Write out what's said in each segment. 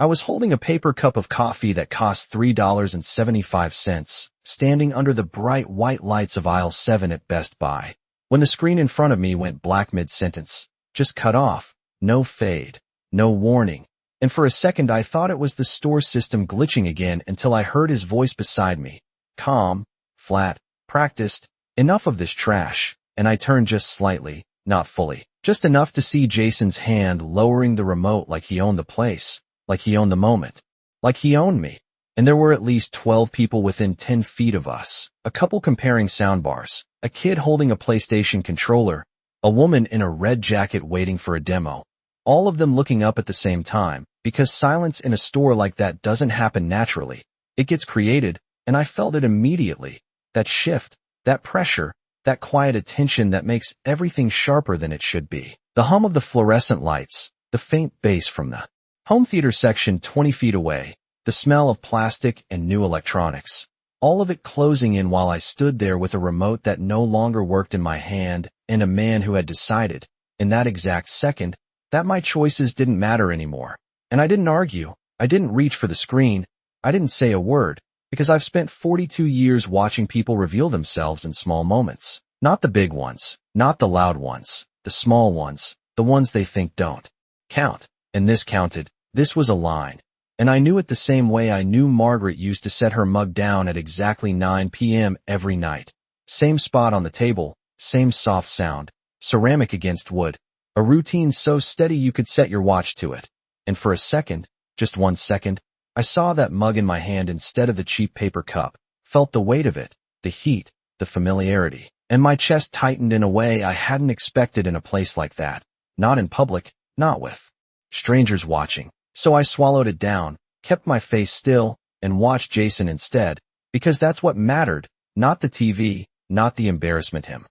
I was holding a paper cup of coffee that cost $3.75, standing under the bright white lights of aisle 7 at Best Buy, when the screen in front of me went black mid-sentence. Just cut off. No fade. No warning. And for a second I thought it was the store system glitching again until I heard his voice beside me. Calm, flat, practiced. Enough of this trash. And I turned just slightly, not fully. Just enough to see Jason's hand lowering the remote like he owned the place. Like he owned the moment. Like he owned me. And there were at least 12 people within 10 feet of us. A couple comparing soundbars. A kid holding a PlayStation controller. A woman in a red jacket waiting for a demo. All of them looking up at the same time, because silence in a store like that doesn't happen naturally. It gets created, and I felt it immediately. That shift, that pressure, that quiet attention that makes everything sharper than it should be. The hum of the fluorescent lights, the faint bass from the home theater section 20 feet away, the smell of plastic and new electronics. All of it closing in while I stood there with a remote that no longer worked in my hand and a man who had decided, in that exact second, that my choices didn't matter anymore. And I didn't argue. I didn't reach for the screen. I didn't say a word, because I've spent 42 years watching people reveal themselves in small moments. Not the big ones, not the loud ones, the small ones, the ones they think don't count. And this counted. This was a line. And I knew it the same way I knew Margaret used to set her mug down at exactly 9 p.m. every night. Same spot on the table, same soft sound, ceramic against wood, a routine so steady you could set your watch to it. And for a second, just 1 second, I saw that mug in my hand instead of the cheap paper cup, felt the weight of it, the heat, the familiarity, and my chest tightened in a way I hadn't expected in a place like that. Not in public, not with strangers watching. So I swallowed it down, kept my face still, and watched Jason instead, because that's what mattered, not the TV, not the embarrassment him.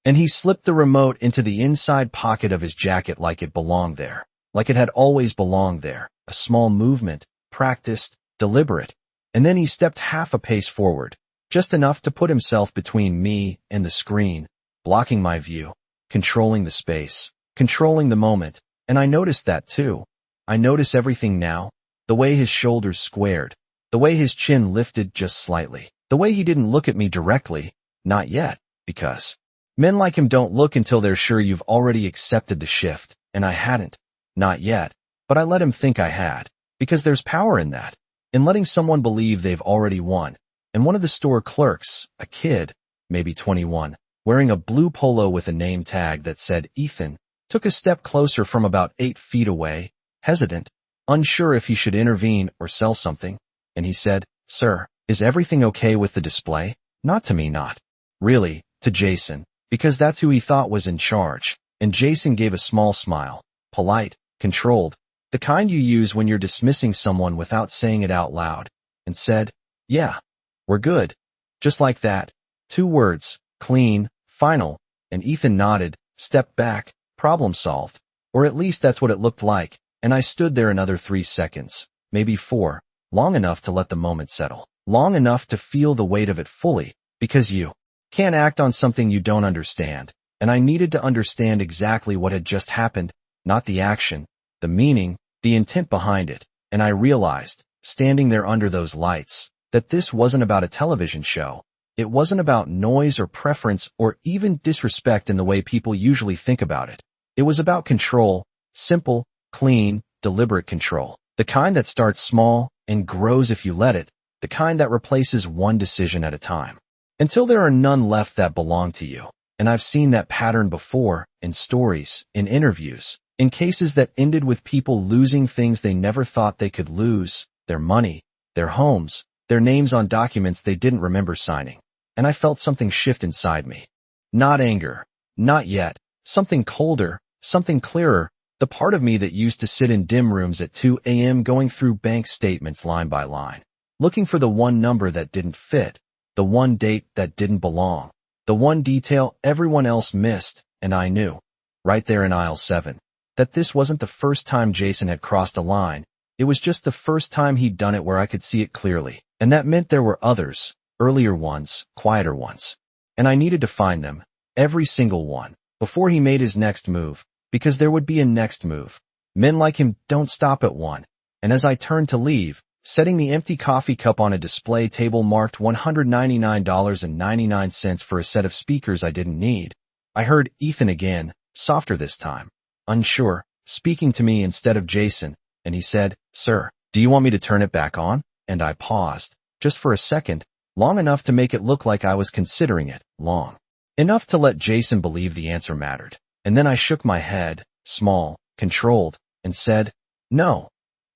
And he slipped the remote into the inside pocket of his jacket like it belonged there, like it had always belonged there, a small movement, practiced, deliberate, and then he stepped half a pace forward, just enough to put himself between me and the screen, blocking my view, controlling the space, controlling the moment, and I noticed that too. I notice everything now, the way his shoulders squared, the way his chin lifted just slightly, the way he didn't look at me directly, not yet, because men like him don't look until they're sure you've already accepted the shift, and I hadn't, not yet, but I let him think I had, because there's power in that, in letting someone believe they've already won. And one of the store clerks, a kid, maybe 21, wearing a blue polo with a name tag that said Ethan, took a step closer from about 8 feet away, hesitant, unsure if he should intervene or sell something, and he said, "Sir, is everything okay with the display?" Not to me, not really, to Jason, because that's who he thought was in charge, and Jason gave a small smile, polite, controlled, the kind you use when you're dismissing someone without saying it out loud, and said, "Yeah, we're good." Just like that. 2 words, clean, final, and Ethan nodded, stepped back, problem solved. Or at least that's what it looked like. And I stood there another 3 seconds, maybe 4, long enough to let the moment settle, long enough to feel the weight of it fully, because you can't act on something you don't understand, and I needed to understand exactly what had just happened, not the action, the meaning, the intent behind it, and I realized, standing there under those lights, that this wasn't about a television show. It wasn't about noise or preference or even disrespect in the way people usually think about it. It was about control, simple, clean, deliberate control. The kind that starts small and grows if you let it. The kind that replaces one decision at a time, until there are none left that belong to you. And I've seen that pattern before, in stories, in interviews, in cases that ended with people losing things they never thought they could lose, their money, their homes, their names on documents they didn't remember signing. And I felt something shift inside me. Not anger. Not yet. Something colder, something clearer. The part of me that used to sit in dim rooms at 2 a.m. going through bank statements line by line, looking for the one number that didn't fit, the one date that didn't belong, the one detail everyone else missed, and I knew, right there in aisle 7, that this wasn't the first time Jason had crossed a line. It was just the first time he'd done it where I could see it clearly, and that meant there were others, earlier ones, quieter ones. And I needed to find them, every single one, before he made his next move. Because there would be a next move. Men like him don't stop at one. and as I turned to leave, setting the empty coffee cup on a display table marked $199.99 for a set of speakers I didn't need, I heard Ethan again, softer this time, unsure, speaking to me instead of Jason, and he said, "Sir, do you want me to turn it back on?" And I paused, just for a second, long enough to make it look like I was considering it, long enough to let Jason believe the answer mattered. And then I shook my head, small, controlled, and said, "No,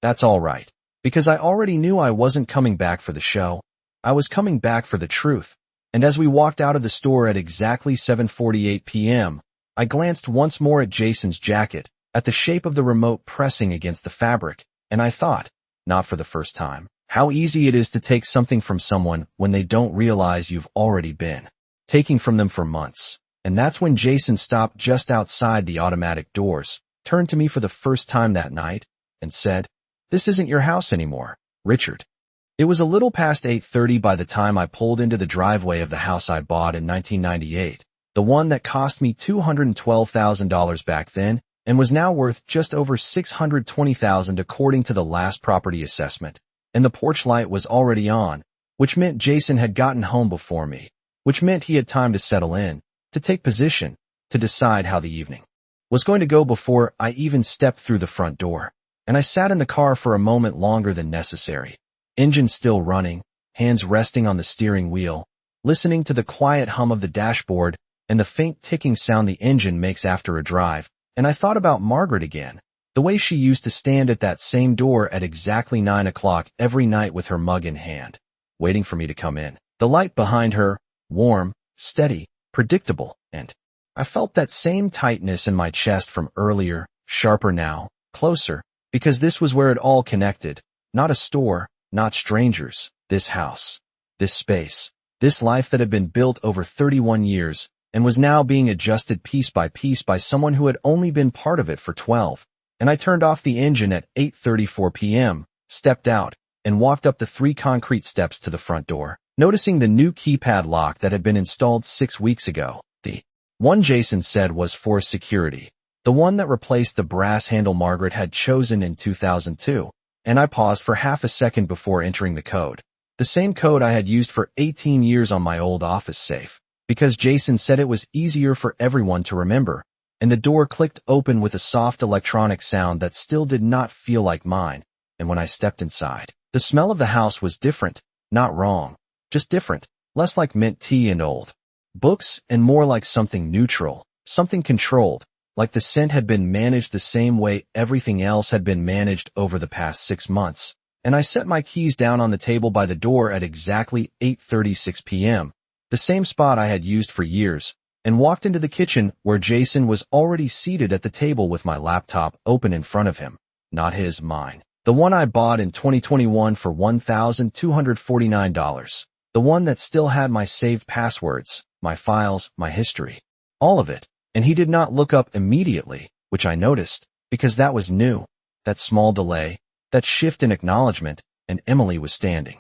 that's all right." Because I already knew I wasn't coming back for the show. I was coming back for the truth. And as we walked out of the store at exactly 7:48 p.m., I glanced once more at Jason's jacket, at the shape of the remote pressing against the fabric, and I thought, not for the first time, how easy it is to take something from someone when they don't realize you've already been taking from them for months. And that's when Jason stopped just outside the automatic doors, turned to me for the first time that night, and said, "This isn't your house anymore, Richard." It was a little past 8:30 by the time I pulled into the driveway of the house I bought in 1998, the one that cost me $212,000 back then and was now worth just over $620,000 according to the last property assessment. And the porch light was already on, which meant Jason had gotten home before me, which meant he had time to settle in, to take position, to decide how the evening was going to go before I even stepped through the front door. And I sat in the car for a moment longer than necessary. Engine still running, hands resting on the steering wheel, listening to the quiet hum of the dashboard and the faint ticking sound the engine makes after a drive, and I thought about Margaret again, the way she used to stand at that same door at exactly 9 o'clock every night with her mug in hand, waiting for me to come in. The light behind her, warm, steady, predictable, and I felt that same tightness in my chest from earlier, sharper now, closer, because this was where it all connected, not a store, not strangers, this house, this space, this life that had been built over 31 years and was now being adjusted piece by someone who had only been part of it for 12. And I turned off the engine at 8:34 p.m., stepped out, and walked up the 3 concrete steps to the front door, noticing the new keypad lock that had been installed 6 weeks ago. The one Jason said was for security, the one that replaced the brass handle Margaret had chosen in 2002. And I paused for half a second before entering the code. The same code I had used for 18 years on my old office safe, because Jason said it was easier for everyone to remember, and the door clicked open with a soft electronic sound that still did not feel like mine. And when I stepped inside, the smell of the house was different, not wrong, just different, less like mint tea and old books and more like something neutral, something controlled, like the scent had been managed the same way everything else had been managed over the past 6 months. And I set my keys down on the table by the door at exactly 8:36 p.m., the same spot I had used for years, and walked into the kitchen where Jason was already seated at the table with my laptop open in front of him. Not his, mine. The one I bought in 2021 for $1,249. The one that still had my saved passwords, my files, my history. All of it. And he did not look up immediately, which I noticed, because that was new. That small delay, that shift in acknowledgement, and Emily was standing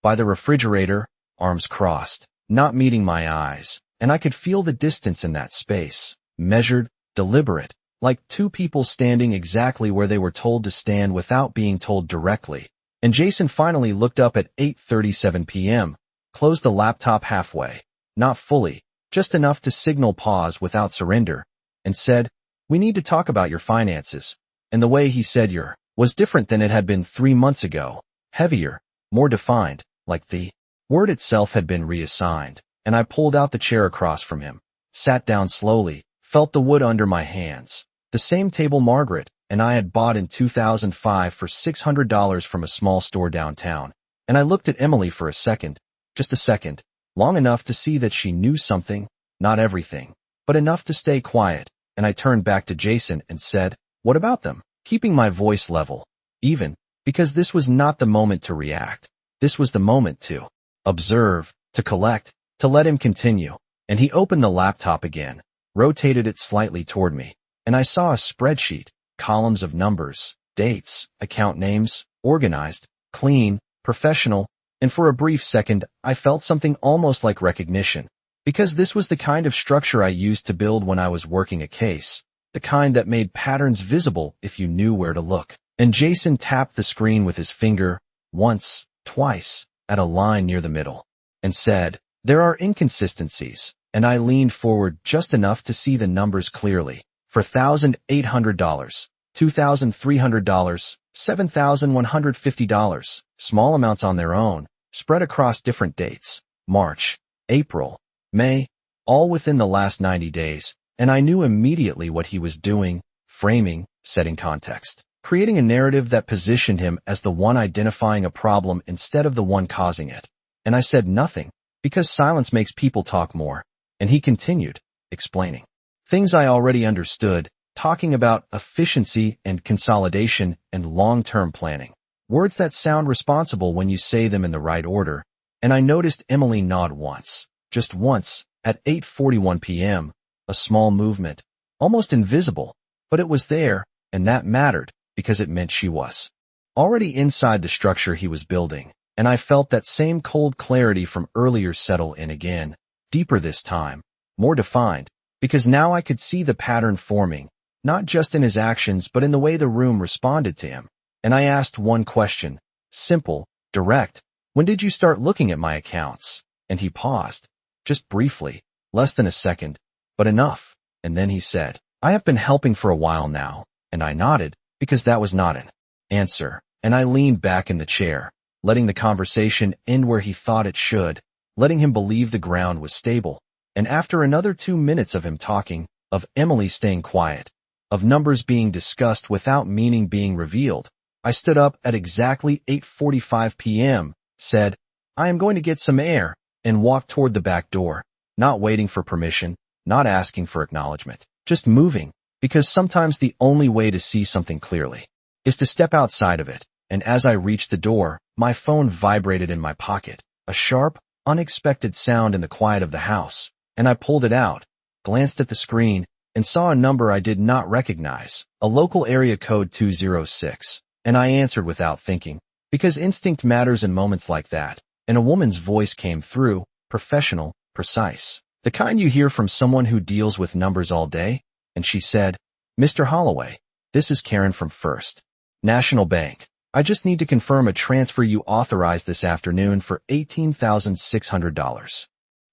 by the refrigerator, arms crossed, not meeting my eyes, and I could feel the distance in that space, measured, deliberate, like 2 people standing exactly where they were told to stand without being told directly. And Jason finally looked up at 8:37 p.m., closed the laptop halfway, not fully, just enough to signal pause without surrender, and said, "We need to talk about your finances." And the way he said your was different than it had been 3 months ago, heavier, more defined, like the word itself had been reassigned. And I pulled out the chair across from him, sat down slowly, felt the wood under my hands, the same table Margaret and I had bought in 2005 for $600 from a small store downtown. And I looked at Emily for a second, just a second, long enough to see that she knew something, not everything, but enough to stay quiet. And I turned back to Jason and said, "What about them?" Keeping my voice level, even, because this was not the moment to react. This was the moment to observe, to collect, to let him continue. And he opened the laptop again, rotated it slightly toward me, and I saw a spreadsheet, columns of numbers, dates, account names, organized, clean, professional, and for a brief second I felt something almost like recognition, because this was the kind of structure I used to build when I was working a case, the kind that made patterns visible if you knew where to look. And Jason tapped the screen with his finger, once, twice, at a line near the middle, and said, "There are inconsistencies," and I leaned forward just enough to see the numbers clearly. For $1,800, $2,300, $7,150, small amounts on their own, spread across different dates, March, April, May, all within the last 90 days, and I knew immediately what he was doing, framing, setting context, creating a narrative that positioned him as the one identifying a problem instead of the one causing it. And I said nothing, because silence makes people talk more, and he continued, explaining things I already understood, talking about efficiency and consolidation and long-term planning. Words that sound responsible when you say them in the right order, and I noticed Emily nod once, just once, at 8:41 p.m., a small movement, almost invisible, but it was there, and that mattered, because it meant she was already inside the structure he was building, and I felt that same cold clarity from earlier settle in again, deeper this time, more defined, because now I could see the pattern forming, not just in his actions but in the way the room responded to him. And I asked one question, simple, direct, "When did you start looking at my accounts?" And he paused, just briefly, less than a second, but enough, and then he said, "I have been helping for a while now," and I nodded, because that was not an answer, and I leaned back in the chair, letting the conversation end where he thought it should, letting him believe the ground was stable. And after another 2 minutes of him talking, of Emily staying quiet, of numbers being discussed without meaning being revealed, I stood up at exactly 8:45 p.m., said, "I am going to get some air," and walked toward the back door, not waiting for permission, not asking for acknowledgement, just moving, because sometimes the only way to see something clearly is to step outside of it. And as I reached the door, my phone vibrated in my pocket, a sharp, unexpected sound in the quiet of the house. And I pulled it out, glanced at the screen, and saw a number I did not recognize, a local area code 206, and I answered without thinking, because instinct matters in moments like that, and a woman's voice came through, professional, precise, the kind you hear from someone who deals with numbers all day, and she said, "Mr. Holloway, this is Karen from First National Bank. I just need to confirm a transfer you authorized this afternoon for $18,600.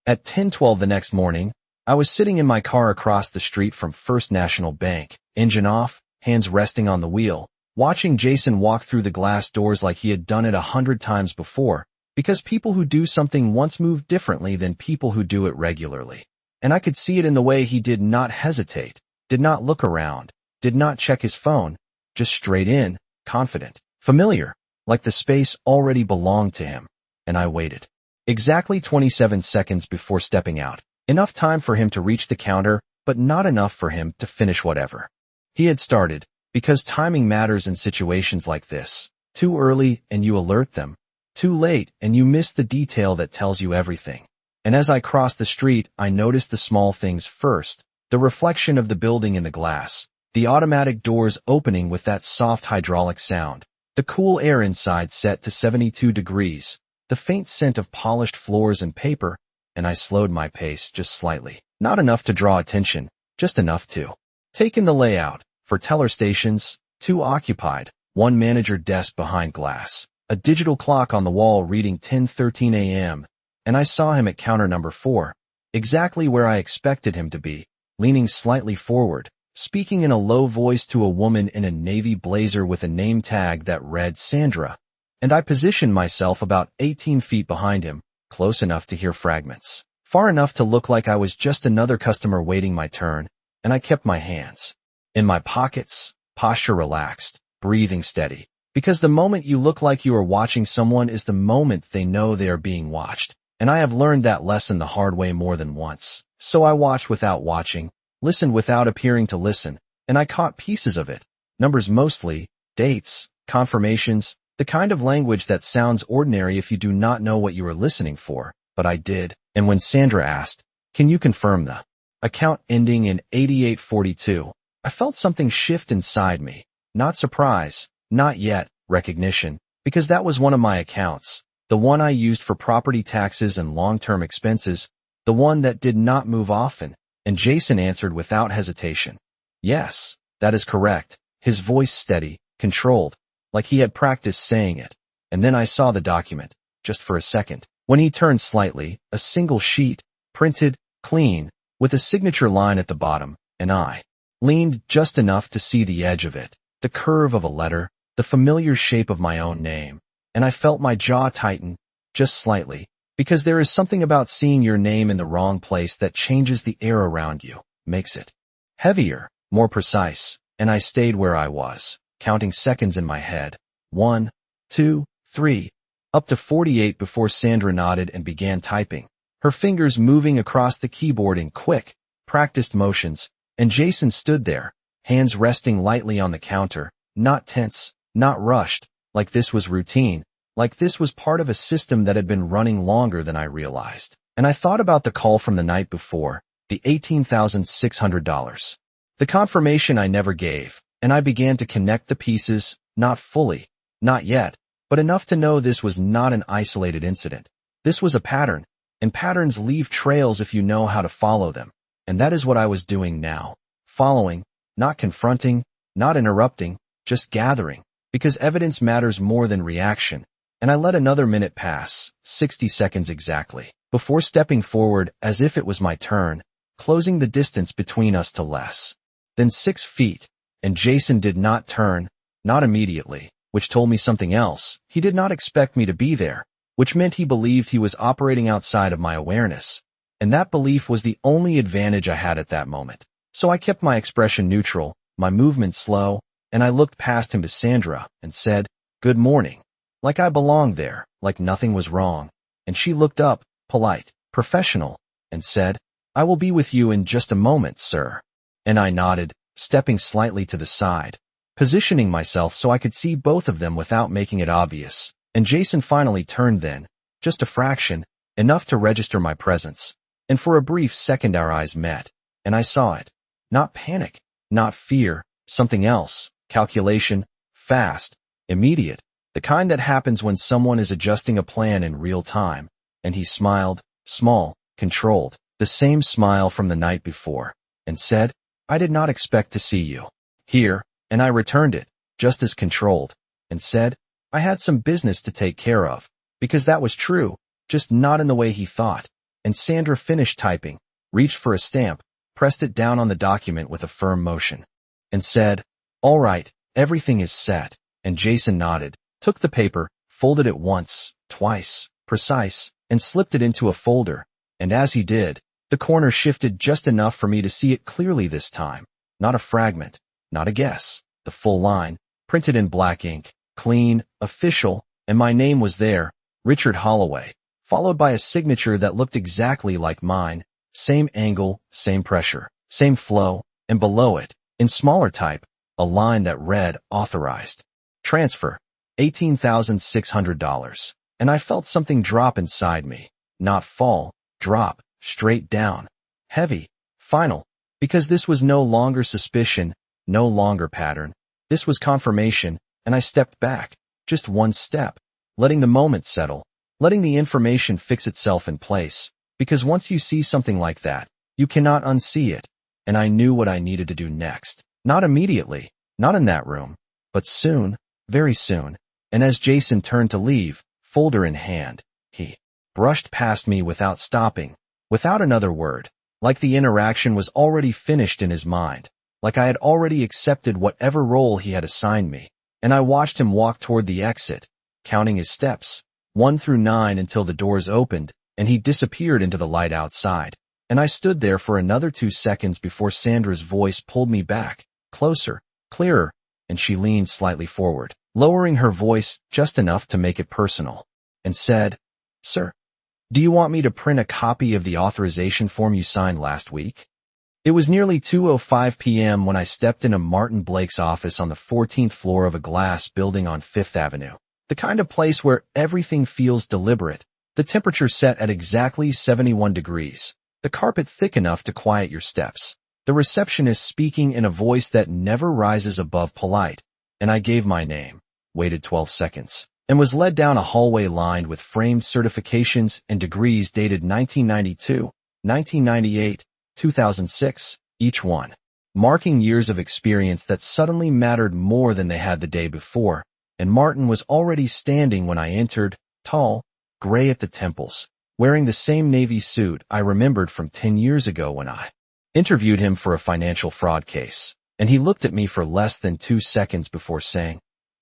At 10:12 the next morning, I was sitting in my car across the street from First National Bank, engine off, hands resting on the wheel, watching Jason walk through the glass doors like he had done it 100 times before, because people who do something once move differently than people who do it regularly. And I could see it in the way he did not hesitate, did not look around, did not check his phone, just straight in, confident, familiar, like the space already belonged to him. And I waited. Exactly 27 seconds before stepping out. Enough time for him to reach the counter, but not enough for him to finish whatever he had started, because timing matters in situations like this. Too early and you alert them. Too late and you miss the detail that tells you everything. And as I crossed the street, I noticed the small things first. The reflection of the building in the glass. The automatic doors opening with that soft hydraulic sound. The cool air inside set to 72 degrees. The faint scent of polished floors and paper, and I slowed my pace just slightly. Not enough to draw attention, just enough to take in the layout. For teller stations, 2 occupied, 1 manager desk behind glass, a digital clock on the wall reading 10:13 a.m., and I saw him at counter number 4, exactly where I expected him to be, leaning slightly forward, speaking in a low voice to a woman in a navy blazer with a name tag that read Sandra. And I positioned myself about 18 feet behind him, close enough to hear fragments, far enough to look like I was just another customer waiting my turn, and I kept my hands in my pockets, posture relaxed, breathing steady, because the moment you look like you are watching someone is the moment they know they are being watched, and I have learned that lesson the hard way more than once. So I watched without watching, listened without appearing to listen, and I caught pieces of it, numbers mostly, dates, confirmations, the kind of language that sounds ordinary if you do not know what you are listening for, but I did. And when Sandra asked, "Can you confirm the account ending in 8842, I felt something shift inside me. Not surprise, not yet, recognition, because that was one of my accounts, the one I used for property taxes and long-term expenses, the one that did not move often. And Jason answered without hesitation. "Yes, that is correct," his voice steady, controlled, like he had practiced saying it. And then I saw the document, just for a second. When he turned slightly, a single sheet, printed, clean, with a signature line at the bottom, and I leaned just enough to see the edge of it, the curve of a letter, the familiar shape of my own name, and I felt my jaw tighten, just slightly, because there is something about seeing your name in the wrong place that changes the air around you, makes it heavier, more precise, and I stayed where I was, counting seconds in my head. 1, 2, 3, up to 48 before Sandra nodded and began typing, her fingers moving across the keyboard in quick, practiced motions, and Jason stood there, hands resting lightly on the counter, not tense, not rushed, like this was routine, like this was part of a system that had been running longer than I realized. And I thought about the call from the night before, the $18,600. The confirmation I never gave, and I began to connect the pieces, not fully, not yet, but enough to know this was not an isolated incident. This was a pattern, and patterns leave trails if you know how to follow them. And that is what I was doing now. Following, not confronting, not interrupting, just gathering, because evidence matters more than reaction. And I let another minute pass, 60 seconds exactly, before stepping forward as if it was my turn, closing the distance between us to less than 6 feet, and Jason did not turn, not immediately, which told me something else. He did not expect me to be there, which meant he believed he was operating outside of my awareness, and that belief was the only advantage I had at that moment. So I kept my expression neutral, my movement slow, and I looked past him to Sandra and said, "Good morning," like I belonged there, like nothing was wrong, and she looked up, polite, professional, and said, "I will be with you in just a moment, sir." And I nodded, stepping slightly to the side, positioning myself so I could see both of them without making it obvious. And Jason finally turned then, just a fraction, enough to register my presence. And for a brief second our eyes met, and I saw it. Not panic, not fear, something else, calculation, fast, immediate, the kind that happens when someone is adjusting a plan in real time. And he smiled, small, controlled, the same smile from the night before, and said, "I did not expect to see you here," and I returned it, just as controlled, and said, "I had some business to take care of," because that was true, just not in the way he thought. And Sandra finished typing, reached for a stamp, pressed it down on the document with a firm motion, and said, "All right, everything is set." And Jason nodded, took the paper, folded it once, twice, precise, and slipped it into a folder. And as he did, the corner shifted just enough for me to see it clearly this time. Not a fragment, not a guess, the full line, printed in black ink, clean, official, and my name was there, Richard Holloway, followed by a signature that looked exactly like mine, same angle, same pressure, same flow, and below it, in smaller type, a line that read, "Authorized. Transfer, $18,600. And I felt something drop inside me. Not fall, drop, straight down. Heavy, final, because this was no longer suspicion, no longer pattern. This was confirmation, and I stepped back, just one step, letting the moment settle, letting the information fix itself in place, because once you see something like that, you cannot unsee it. And I knew what I needed to do next. Not immediately, not in that room, but soon, very soon. And as Jason turned to leave, folder in hand, he brushed past me without stopping, without another word, like the interaction was already finished in his mind, like I had already accepted whatever role he had assigned me. And I watched him walk toward the exit, counting his steps, 1 through 9 until the doors opened, and he disappeared into the light outside. And I stood there for another 2 seconds before Sandra's voice pulled me back, closer, clearer, and she leaned slightly forward, lowering her voice just enough to make it personal, and said, "Sir, do you want me to print a copy of the authorization form you signed last week?" It was nearly 2:05 p.m. when I stepped into Martin Blake's office on the 14th floor of a glass building on Fifth Avenue, the kind of place where everything feels deliberate, the temperature set at exactly 71 degrees, the carpet thick enough to quiet your steps, the receptionist speaking in a voice that never rises above polite, and I gave my name, waited 12 seconds, and was led down a hallway lined with framed certifications and degrees dated 1992, 1998, 2006, each one marking years of experience that suddenly mattered more than they had the day before, and Martin was already standing when I entered, tall, gray at the temples, wearing the same navy suit I remembered from 10 years ago when I interviewed him for a financial fraud case, and he looked at me for less than 2 seconds before saying,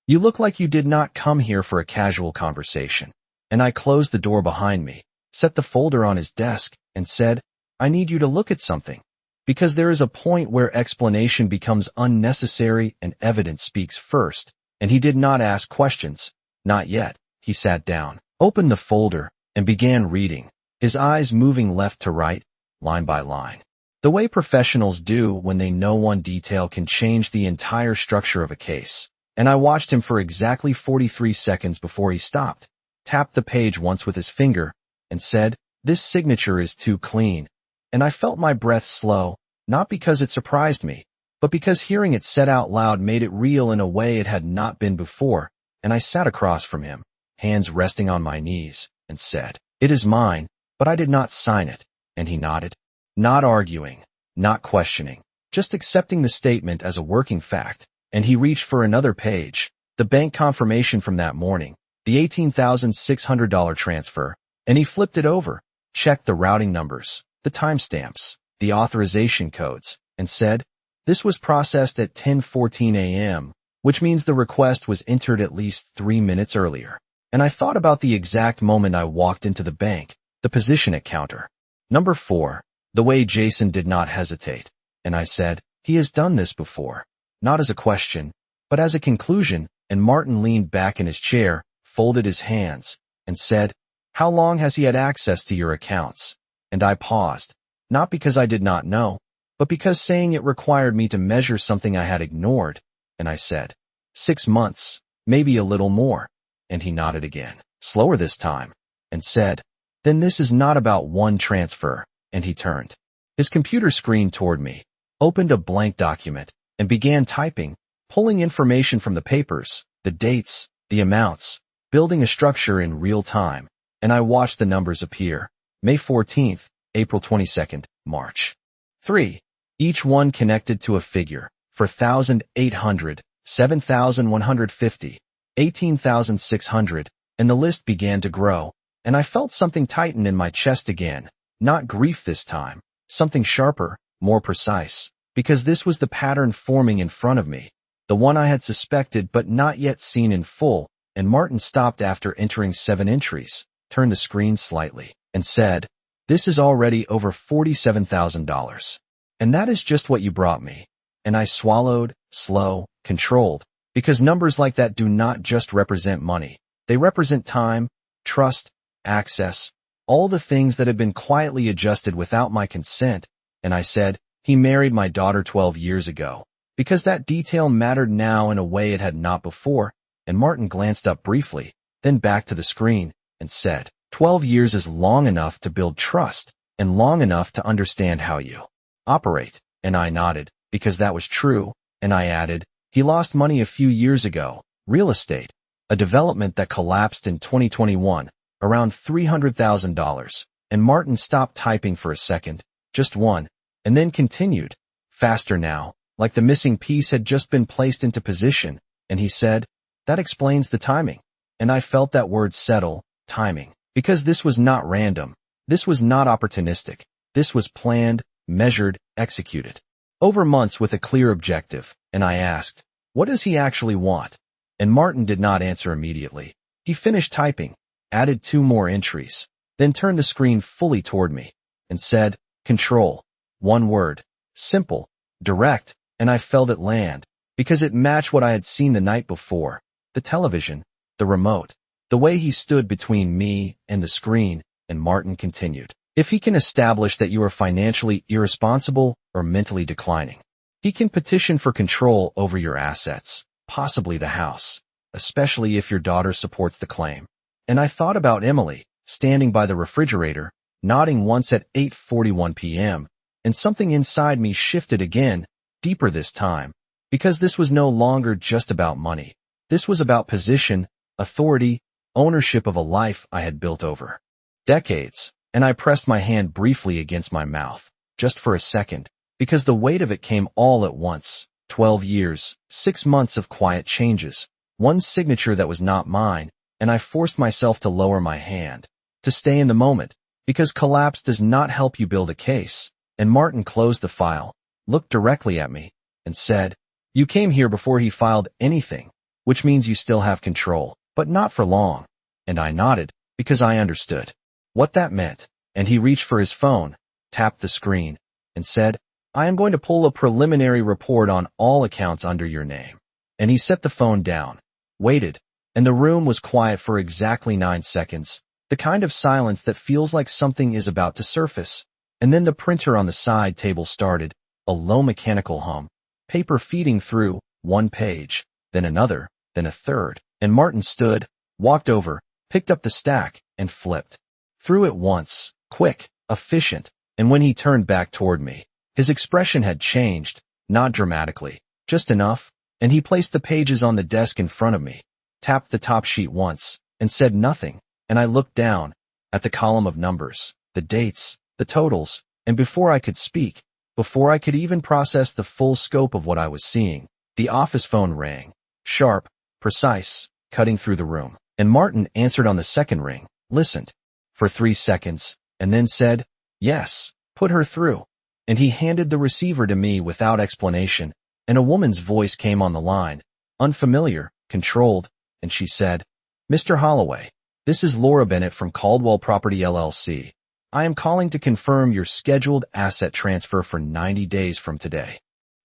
"You look like you did not come here for a casual conversation." And I closed the door behind me, set the folder on his desk, and said, "I need you to look at something." Because there is a point where explanation becomes unnecessary and evidence speaks first, and he did not ask questions. Not yet. He sat down, opened the folder, and began reading, his eyes moving left to right, line by line. The way professionals do when they know one detail can change the entire structure of a case. And I watched him for exactly 43 seconds before he stopped, tapped the page once with his finger, and said, "This signature is too clean." And I felt my breath slow, not because it surprised me, but because hearing it said out loud made it real in a way it had not been before, and I sat across from him, hands resting on my knees, and said, "It is mine, but I did not sign it." And he nodded. Not arguing, not questioning, just accepting the statement as a working fact, and he reached for another page, the bank confirmation from that morning, the $18,600 transfer, and he flipped it over, checked the routing numbers, the timestamps, the authorization codes, and said, "This was processed at 10:14 a.m., which means the request was entered at least 3 minutes earlier." And I thought about the exact moment I walked into the bank, the position at counter. Number 4, the way Jason did not hesitate. And I said, "He has done this before." Not as a question, but as a conclusion, and Martin leaned back in his chair, folded his hands, and said, "How long has he had access to your accounts?" And I paused, not because I did not know, but because saying it required me to measure something I had ignored, and I said, 6 months, maybe a little more. And he nodded again, slower this time, and said, "Then this is not about one transfer." And he turned his computer screen toward me, opened a blank document, and began typing, pulling information from the papers, the dates, the amounts, building a structure in real time, and I watched the numbers appear. May 14th, April 22nd, March 3. Each one connected to a figure, 4,800, 7,150, 18,600, and the list began to grow, and I felt something tighten in my chest again, not grief this time, something sharper, more precise, because this was the pattern forming in front of me, the one I had suspected but not yet seen in full, and Martin stopped after entering 7 entries, turned the screen slightly, and said, "This is already over $47,000. And that is just what you brought me." And I swallowed, slow, controlled, because numbers like that do not just represent money. They represent time, trust, access, all the things that had been quietly adjusted without my consent. And I said, "He married my daughter 12 years ago," because that detail mattered now in a way it had not before, and Martin glanced up briefly, then back to the screen, and said, 12 years is long enough to build trust, and long enough to understand how you operate." And I nodded, because that was true, and I added, "He lost money a few years ago, real estate, a development that collapsed in 2021, around $300,000, and Martin stopped typing for a second, just one, and then continued, faster now, like the missing piece had just been placed into position, and he said, "That explains the timing." And I felt that word settle, timing, because this was not random, this was not opportunistic, this was planned, measured, executed, over months with a clear objective, and I asked, "What does he actually want?" And Martin did not answer immediately. He finished typing, added 2 more entries, then turned the screen fully toward me, and said, "Control." One word, simple, direct, and I felt it land, because it matched what I had seen the night before, the television, the remote, the way he stood between me and the screen, and Martin continued, "If he can establish that you are financially irresponsible or mentally declining, he can petition for control over your assets, possibly the house, especially if your daughter supports the claim." And I thought about Emily, standing by the refrigerator, nodding once at 8:41 p.m., and something inside me shifted again, deeper this time, because this was no longer just about money. This was about position, authority, ownership of a life I had built over decades, and I pressed my hand briefly against my mouth, just for a second, because the weight of it came all at once. 12 years, 6 months of quiet changes, one signature that was not mine, and I forced myself to lower my hand, to stay in the moment, because collapse does not help you build a case. And Martin closed the file, looked directly at me, and said, "You came here before he filed anything, which means you still have control, but not for long." And I nodded, because I understood what that meant. And he reached for his phone, tapped the screen, and said, "I am going to pull a preliminary report on all accounts under your name." And he set the phone down, waited, and the room was quiet for exactly 9 seconds, the kind of silence that feels like something is about to surface. And then the printer on the side table started, a low mechanical hum, paper feeding through, one page, then another, then a third, and Martin stood, walked over, picked up the stack, and flipped through it once, quick, efficient, and when he turned back toward me, his expression had changed, not dramatically, just enough, and he placed the pages on the desk in front of me, tapped the top sheet once, and said nothing, and I looked down, at the column of numbers, the dates, the totals, and before I could speak, before I could even process the full scope of what I was seeing, the office phone rang, sharp, precise, cutting through the room, and Martin answered on the second ring, listened, for 3 seconds, and then said, "Yes, put her through." And he handed the receiver to me without explanation, and a woman's voice came on the line, unfamiliar, controlled, and she said, "Mr. Holloway, this is Laura Bennett from Caldwell Property LLC. I am calling to confirm your scheduled asset transfer for 90 days from today."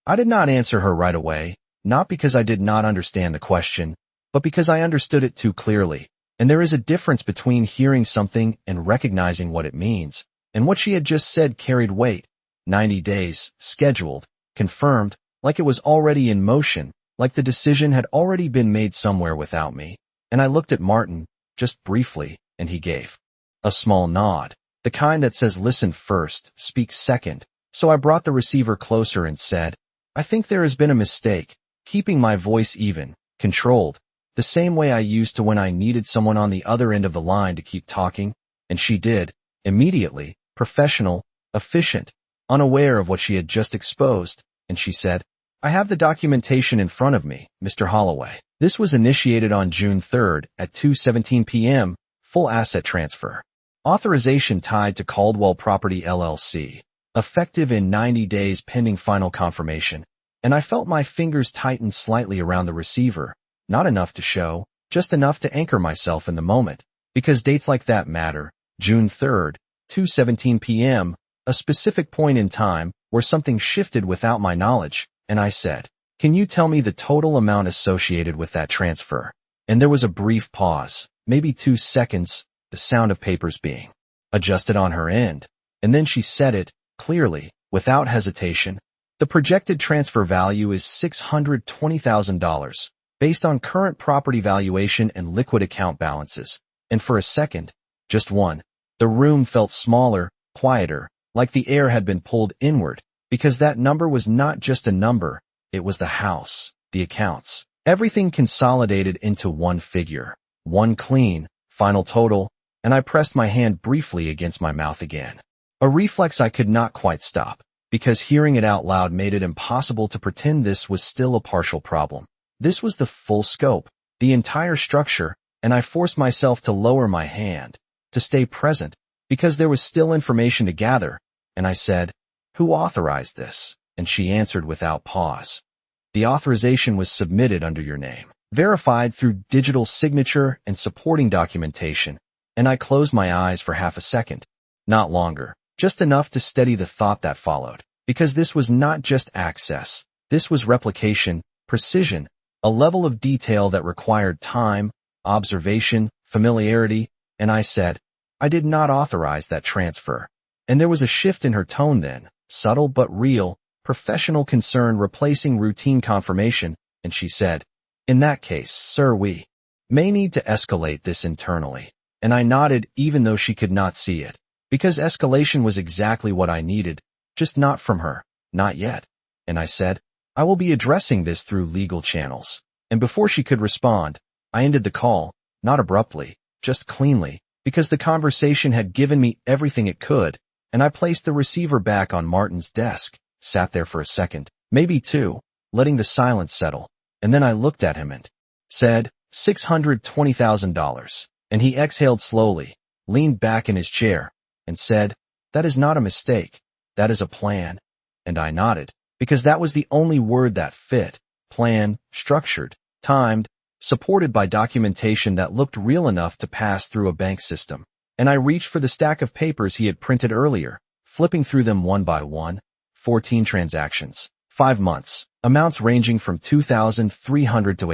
I did not answer her right away, not because I did not understand the question, but because I understood it too clearly. And there is a difference between hearing something and recognizing what it means, and what she had just said carried weight. 90 days, scheduled, confirmed, like it was already in motion, like the decision had already been made somewhere without me. And I looked at Martin, just briefly, and he gave a small nod, the kind that says listen first, speak second. So I brought the receiver closer and said, "I think there has been a mistake," keeping my voice even, controlled, the same way I used to when I needed someone on the other end of the line to keep talking. And she did, immediately, professional, efficient, unaware of what she had just exposed, and she said, "I have the documentation in front of me, Mr. Holloway. This was initiated on June 3rd at 2:17 p.m., full asset transfer. Authorization tied to Caldwell Property LLC. Effective in 90 days pending final confirmation." And I felt my fingers tighten slightly around the receiver, not enough to show, just enough to anchor myself in the moment, because dates like that matter. June 3rd, 2:17 p.m., a specific point in time where something shifted without my knowledge, and I said, "Can you tell me the total amount associated with that transfer?" And there was a brief pause, maybe 2 seconds, the sound of papers being adjusted on her end, and then she said it, clearly, without hesitation. "The projected transfer value is $620,000, based on current property valuation and liquid account balances." And for a second, just one, the room felt smaller, quieter, like the air had been pulled inward, because that number was not just a number, it was the house, the accounts, everything consolidated into one figure, one clean, final total, and I pressed my hand briefly against my mouth again. A reflex I could not quite stop, because hearing it out loud made it impossible to pretend this was still a partial problem. This was the full scope, the entire structure, and I forced myself to lower my hand, to stay present, because there was still information to gather, and I said, "Who authorized this?" And she answered without pause, "The authorization was submitted under your name, verified through digital signature and supporting documentation." And I closed my eyes for half a second, not longer, just enough to steady the thought that followed, because this was not just access, this was replication, precision, a level of detail that required time, observation, familiarity, and I said, "I did not authorize that transfer." And there was a shift in her tone then, subtle but real, professional concern replacing routine confirmation, and she said, "In that case, sir, we may need to escalate this internally." And I nodded even though she could not see it, because escalation was exactly what I needed, just not from her, not yet. And I said, "I will be addressing this through legal channels." And before she could respond, I ended the call, not abruptly, just cleanly, because the conversation had given me everything it could, and I placed the receiver back on Martin's desk, sat there for a second, maybe two, letting the silence settle, and then I looked at him and said, $620,000. And he exhaled slowly, leaned back in his chair, and said, that is not a mistake, that is a plan. And I nodded, because that was the only word that fit. Plan, structured, timed, supported by documentation that looked real enough to pass through a bank system. And I reached for the stack of papers he had printed earlier, flipping through them one by one. 14 transactions, 5 months, amounts ranging from $2,300 to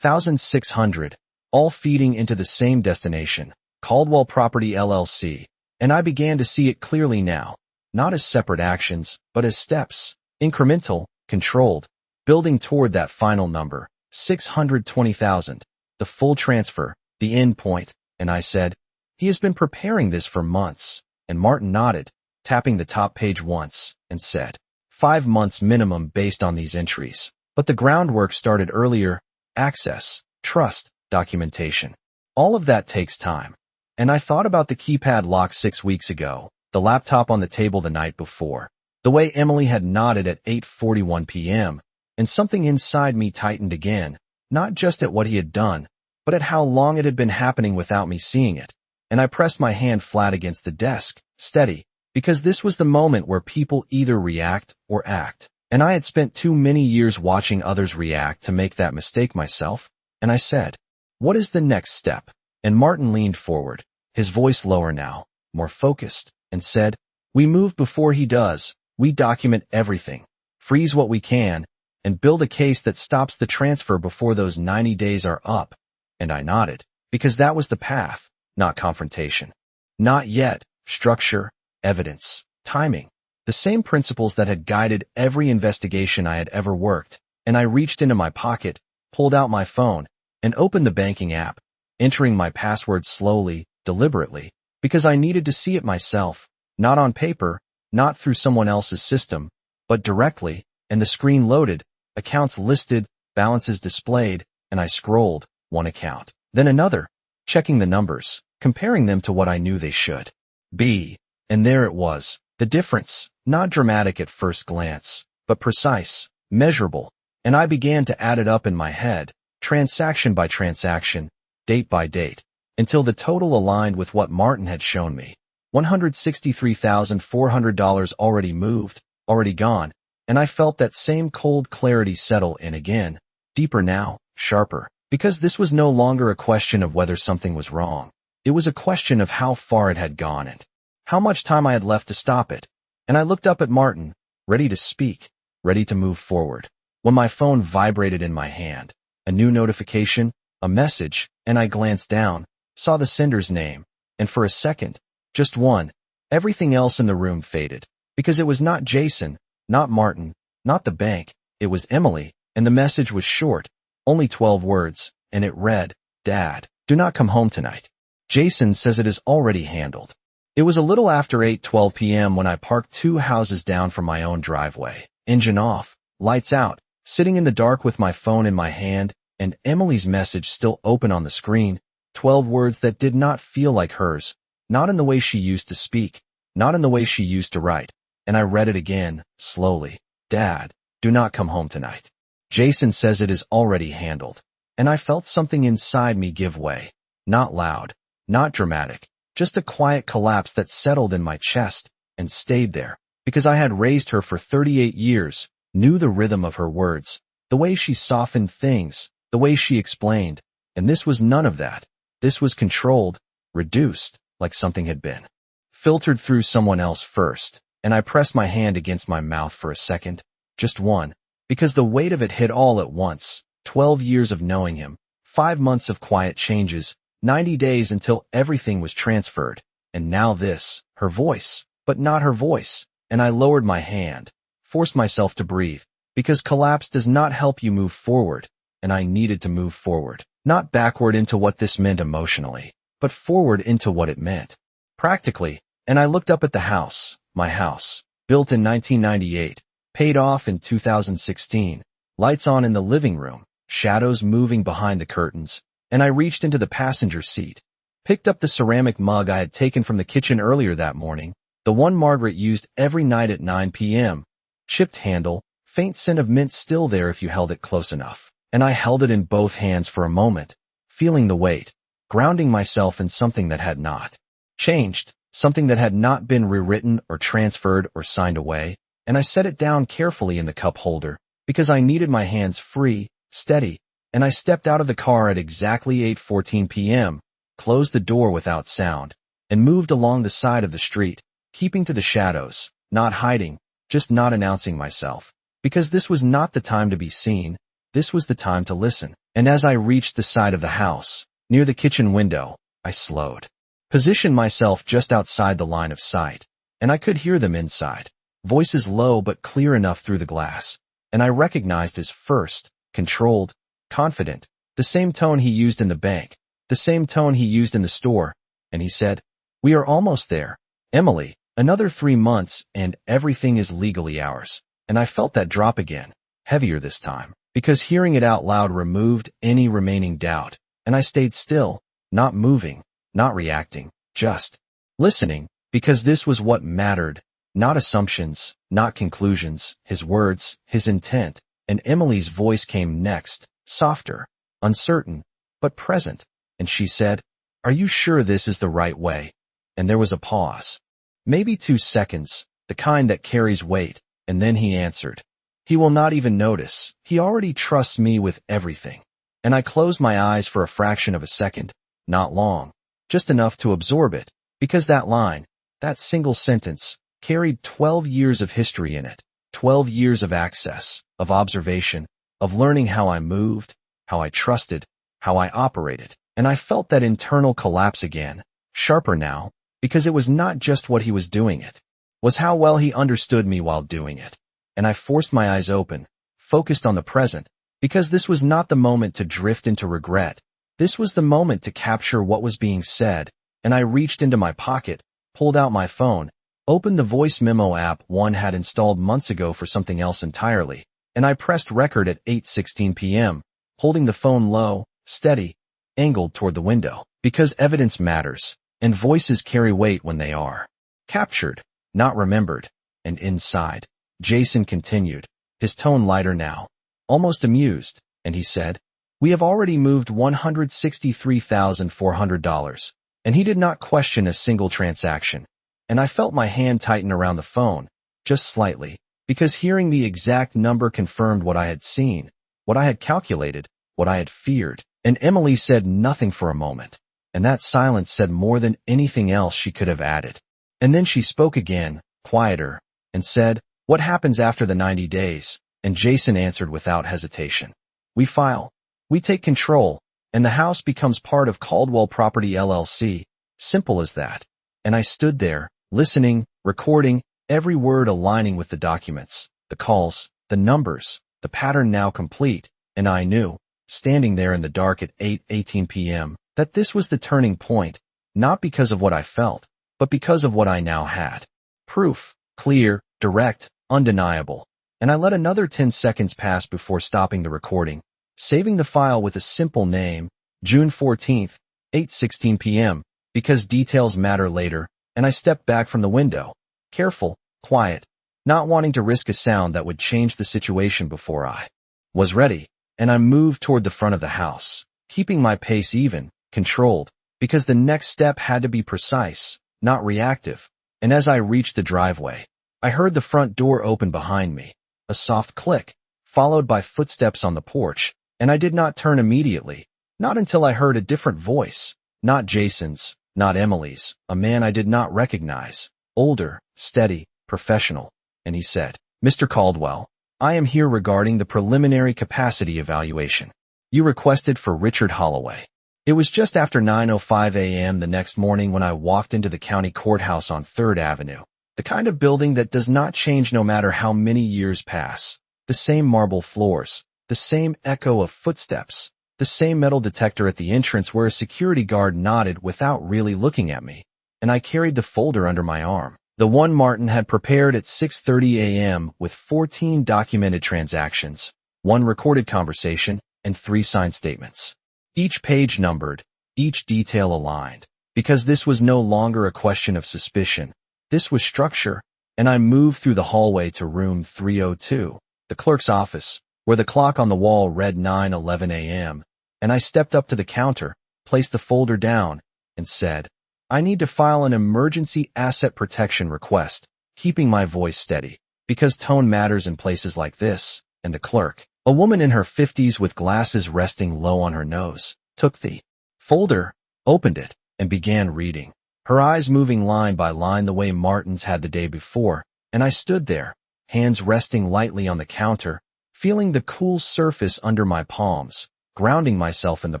$18,600, all feeding into the same destination, Caldwell Property LLC. And I began to see it clearly now, not as separate actions, but as steps, incremental, controlled, building toward that final number, 620,000, the full transfer, the end point. And I said, he has been preparing this for months. And Martin nodded, tapping the top page once, and said, 5 months minimum based on these entries. But the groundwork started earlier: access, trust, documentation. All of that takes time. And I thought about the keypad lock 6 weeks ago, the laptop on the table the night before, the way Emily had nodded at 8:41 p.m., and something inside me tightened again, not just at what he had done, but at how long it had been happening without me seeing it. And I pressed my hand flat against the desk, steady, because this was the moment where people either react or act. And I had spent too many years watching others react to make that mistake myself. And I said, what is the next step? And Martin leaned forward, his voice lower now, more focused, and said, we move before he does. We document everything, freeze what we can, and build a case that stops the transfer before those 90 days are up. And I nodded, because that was the path, not confrontation. Not yet. Structure, evidence, timing, the same principles that had guided every investigation I had ever worked. And I reached into my pocket, pulled out my phone, and opened the banking app, entering my password slowly, deliberately, because I needed to see it myself, not on paper, not through someone else's system, but directly. And the screen loaded, accounts listed, balances displayed, and I scrolled, one account, then another, checking the numbers, comparing them to what I knew they should be. And there it was, the difference, not dramatic at first glance, but precise, measurable. And I began to add it up in my head, transaction by transaction, date by date, until the total aligned with what Martin had shown me. $163,400 already moved, already gone. And I felt that same cold clarity settle in again, deeper now, sharper, because this was no longer a question of whether something was wrong. It was a question of how far it had gone and how much time I had left to stop it. And I looked up at Martin, ready to speak, ready to move forward, when my phone vibrated in my hand. A new notification, a message, and I glanced down, saw the sender's name, and for a second, just one, everything else in the room faded, because it was not Jason, not Martin, not the bank, it was Emily. And the message was short, only 12 words, and it read, Dad, do not come home tonight. Jason says it is already handled. It was a little after 8:12 p.m. when I parked 2 houses down from my own driveway, engine off, lights out, sitting in the dark with my phone in my hand, and Emily's message still open on the screen, 12 words that did not feel like hers, not in the way she used to speak, not in the way she used to write. And I read it again, slowly. Dad, do not come home tonight. Jason says it is already handled. And I felt something inside me give way. Not loud, not dramatic, just a quiet collapse that settled in my chest and stayed there, because I had raised her for 38 years, knew the rhythm of her words, the way she softened things, the way she explained. And this was none of that. This was controlled, reduced, like something had been filtered through someone else first. And I pressed my hand against my mouth for a second, just one, because the weight of it hit all at once. 12 years of knowing him, 5 months of quiet changes, 90 days until everything was transferred. And now this, her voice, but not her voice. And I lowered my hand, forced myself to breathe, because collapse does not help you move forward. And I needed to move forward, not backward into what this meant emotionally, but forward into what it meant practically. And I looked up at the house. My house, built in 1998, paid off in 2016, lights on in the living room, shadows moving behind the curtains, and I reached into the passenger seat, picked up the ceramic mug I had taken from the kitchen earlier that morning, the one Margaret used every night at 9 p.m., chipped handle, faint scent of mint still there if you held it close enough. And I held it in both hands for a moment, feeling the weight, grounding myself in something that had not changed, something that had not been rewritten or transferred or signed away, and I set it down carefully in the cup holder, because I needed my hands free, steady, and I stepped out of the car at exactly 8:14 p.m., closed the door without sound, and moved along the side of the street, keeping to the shadows, not hiding, just not announcing myself, because this was not the time to be seen, this was the time to listen. And as I reached the side of the house, near the kitchen window, I slowed, positioned myself just outside the line of sight, and I could hear them inside, voices low but clear enough through the glass, and I recognized his first, controlled, confident, the same tone he used in the bank, the same tone he used in the store, and he said, "We are almost there, Emily, another 3 months and everything is legally ours." And I felt that drop again, heavier this time, because hearing it out loud removed any remaining doubt, and I stayed still, not moving, not reacting, just listening, because this was what mattered, not assumptions, not conclusions, his words, his intent. And Emily's voice came next, softer, uncertain, but present, and she said, "Are you sure this is the right way?" And there was a pause. Maybe 2 seconds, the kind that carries weight, and then he answered, "He will not even notice. He already trusts me with everything." And I closed my eyes for a fraction of a second, not long, just enough to absorb it, because that line, that single sentence, carried 12 years of history in it, 12 years of access, of observation, of learning how I moved, how I trusted, how I operated. And I felt that internal collapse again, sharper now, because it was not just what he was doing, it was how well he understood me while doing it. And I forced my eyes open, focused on the present, because this was not the moment to drift into regret. This was the moment to capture what was being said, and I reached into my pocket, pulled out my phone, opened the voice memo app one had installed months ago for something else entirely, and I pressed record at 8:16 p.m., holding the phone low, steady, angled toward the window, because evidence matters, and voices carry weight when they are captured, not remembered. And inside, Jason continued, his tone lighter now, almost amused, and he said, "We have already moved $163,400, and he did not question a single transaction." And I felt my hand tighten around the phone, just slightly, because hearing the exact number confirmed what I had seen, what I had calculated, what I had feared. And Emily said nothing for a moment, and that silence said more than anything else she could have added. And then she spoke again, quieter, and said, "What happens after the 90 days? And Jason answered without hesitation, "We file. We take control, and the house becomes part of Caldwell Property LLC. Simple as that." And I stood there, listening, recording, every word aligning with the documents, the calls, the numbers, the pattern now complete, and I knew, standing there in the dark at 8:18 p.m., that this was the turning point, not because of what I felt, but because of what I now had. Proof, clear, direct, undeniable. And I let another 10 seconds pass before stopping the recording, saving the file with a simple name, June 14th, 8:16 p.m., because details matter later, and I stepped back from the window, careful, quiet, not wanting to risk a sound that would change the situation before I was ready. And I moved toward the front of the house, keeping my pace even, controlled, because the next step had to be precise, not reactive. And as I reached the driveway, I heard the front door open behind me, a soft click, followed by footsteps on the porch, and I did not turn immediately, not until I heard a different voice, not Jason's, not Emily's, a man I did not recognize, older, steady, professional. And he said, "Mr. Caldwell, I am here regarding the preliminary capacity evaluation you requested for Richard Holloway." It was just after 9:05 a.m. the next morning when I walked into the county courthouse on 3rd Avenue, the kind of building that does not change no matter how many years pass, the same marble floors, the same echo of footsteps, the same metal detector at the entrance where a security guard nodded without really looking at me, and I carried the folder under my arm. The one Martin had prepared at 6:30 a.m. with 14 documented transactions, 1 recorded conversation, and 3 signed statements. Each page numbered, each detail aligned, because this was no longer a question of suspicion. This was structure, and I moved through the hallway to room 302, the clerk's office, where the clock on the wall read 9:11 a.m., and I stepped up to the counter, placed the folder down, and said, "I need to file an emergency asset protection request," keeping my voice steady, because tone matters in places like this. And the clerk, a woman in her 50s with glasses resting low on her nose, took the folder, opened it, and began reading, her eyes moving line by line the way Martin's had the day before, and I stood there, hands resting lightly on the counter, feeling the cool surface under my palms, grounding myself in the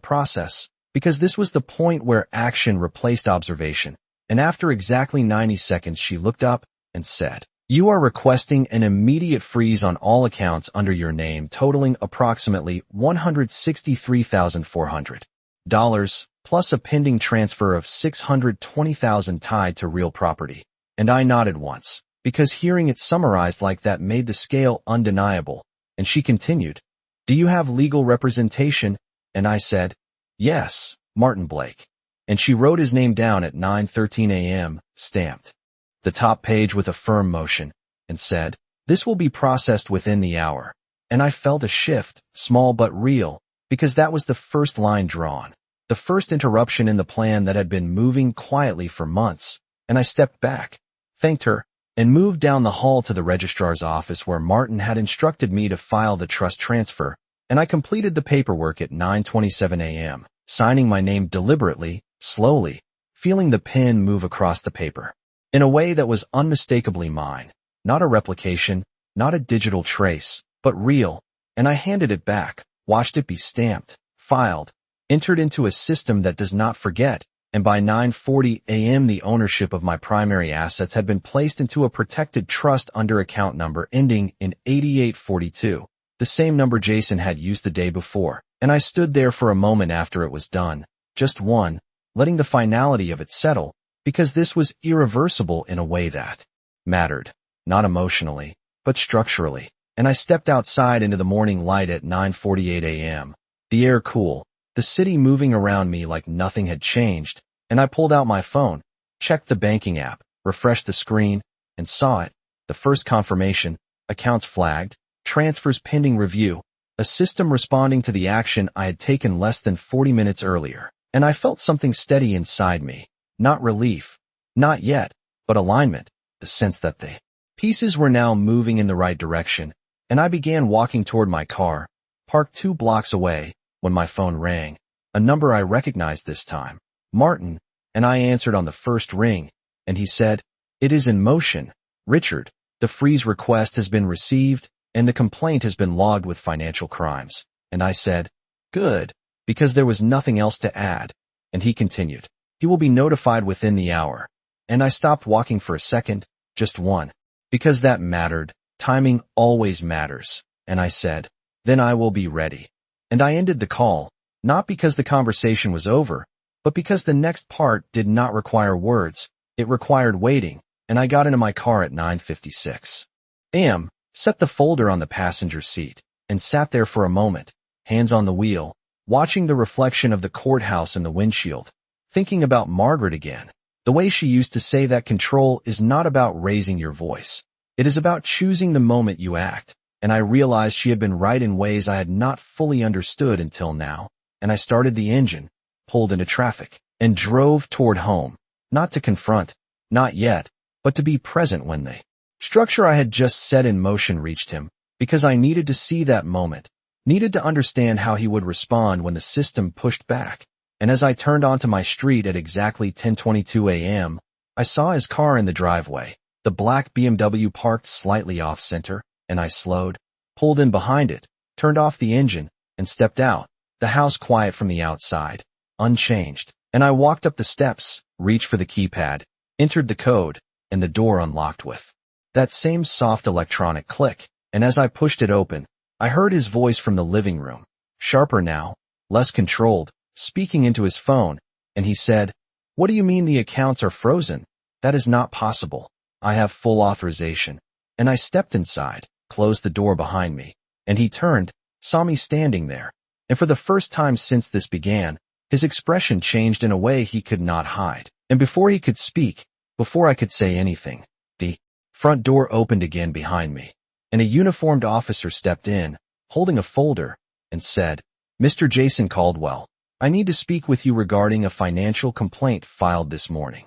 process, because this was the point where action replaced observation. And after exactly 90 seconds she looked up and said, "You are requesting an immediate freeze on all accounts under your name totaling approximately $163,400, plus a pending transfer of $620,000 tied to real property." And I nodded once, because hearing it summarized like that made the scale undeniable. And she continued, "Do you have legal representation?" And I said, "Yes, Martin Blake." And she wrote his name down at 9:13 a.m., stamped the top page with a firm motion, and said, "This will be processed within the hour." And I felt a shift, small but real, because that was the first line drawn, the first interruption in the plan that had been moving quietly for months. And I stepped back, thanked her, and moved down the hall to the registrar's office where Martin had instructed me to file the trust transfer, and I completed the paperwork at 9:27 a.m., signing my name deliberately, slowly, feeling the pen move across the paper, in a way that was unmistakably mine, not a replication, not a digital trace, but real. And I handed it back, watched it be stamped, filed, entered into a system that does not forget, and by 9:40 a.m. the ownership of my primary assets had been placed into a protected trust under account number ending in 8842, the same number Jason had used the day before. And I stood there for a moment after it was done, just one, letting the finality of it settle, because this was irreversible in a way that mattered, not emotionally, but structurally. And I stepped outside into the morning light at 9:48 a.m., the air cool, the city moving around me like nothing had changed, and I pulled out my phone, checked the banking app, refreshed the screen, and saw it, the first confirmation, accounts flagged, transfers pending review, a system responding to the action I had taken less than 40 minutes earlier. And I felt something steady inside me, not relief, not yet, but alignment, the sense that the pieces were now moving in the right direction. And I began walking toward my car, parked 2 blocks away, when my phone rang, a number I recognized this time, Martin, and I answered on the first ring, and he said, "It is in motion, Richard. The freeze request has been received, and the complaint has been logged with financial crimes." And I said, "Good," because there was nothing else to add. And he continued, "He will be notified within the hour." And I stopped walking for a second, just one, because that mattered. Timing always matters. And I said, "Then I will be ready." And I ended the call, not because the conversation was over, but because the next part did not require words. It required waiting, and I got into my car at 9:56 a.m., set the folder on the passenger seat, and sat there for a moment, hands on the wheel, watching the reflection of the courthouse in the windshield, thinking about Margaret again, the way she used to say that control is not about raising your voice. It is about choosing the moment you act. And I realized she had been right in ways I had not fully understood until now. And I started the engine, pulled into traffic, and drove toward home, not to confront, not yet, but to be present when the structure I had just set in motion reached him, because I needed to see that moment, needed to understand how he would respond when the system pushed back. And as I turned onto my street at exactly 10:22 a.m., I saw his car in the driveway, the black BMW parked slightly off-center, and I slowed, pulled in behind it, turned off the engine, and stepped out, the house quiet from the outside, unchanged. And I walked up the steps, reached for the keypad, entered the code, and the door unlocked with that same soft electronic click. And as I pushed it open, I heard his voice from the living room, sharper now, less controlled, speaking into his phone, and he said, "What do you mean the accounts are frozen? That is not possible. I have full authorization." And I stepped inside, closed the door behind me, and he turned, saw me standing there. And for the first time since this began, his expression changed in a way he could not hide. And before he could speak, before I could say anything, the Front door opened again behind me, and a uniformed officer stepped in, holding a folder, and said, "Mr. Jason Caldwell, I need to speak with you regarding a financial complaint filed this morning."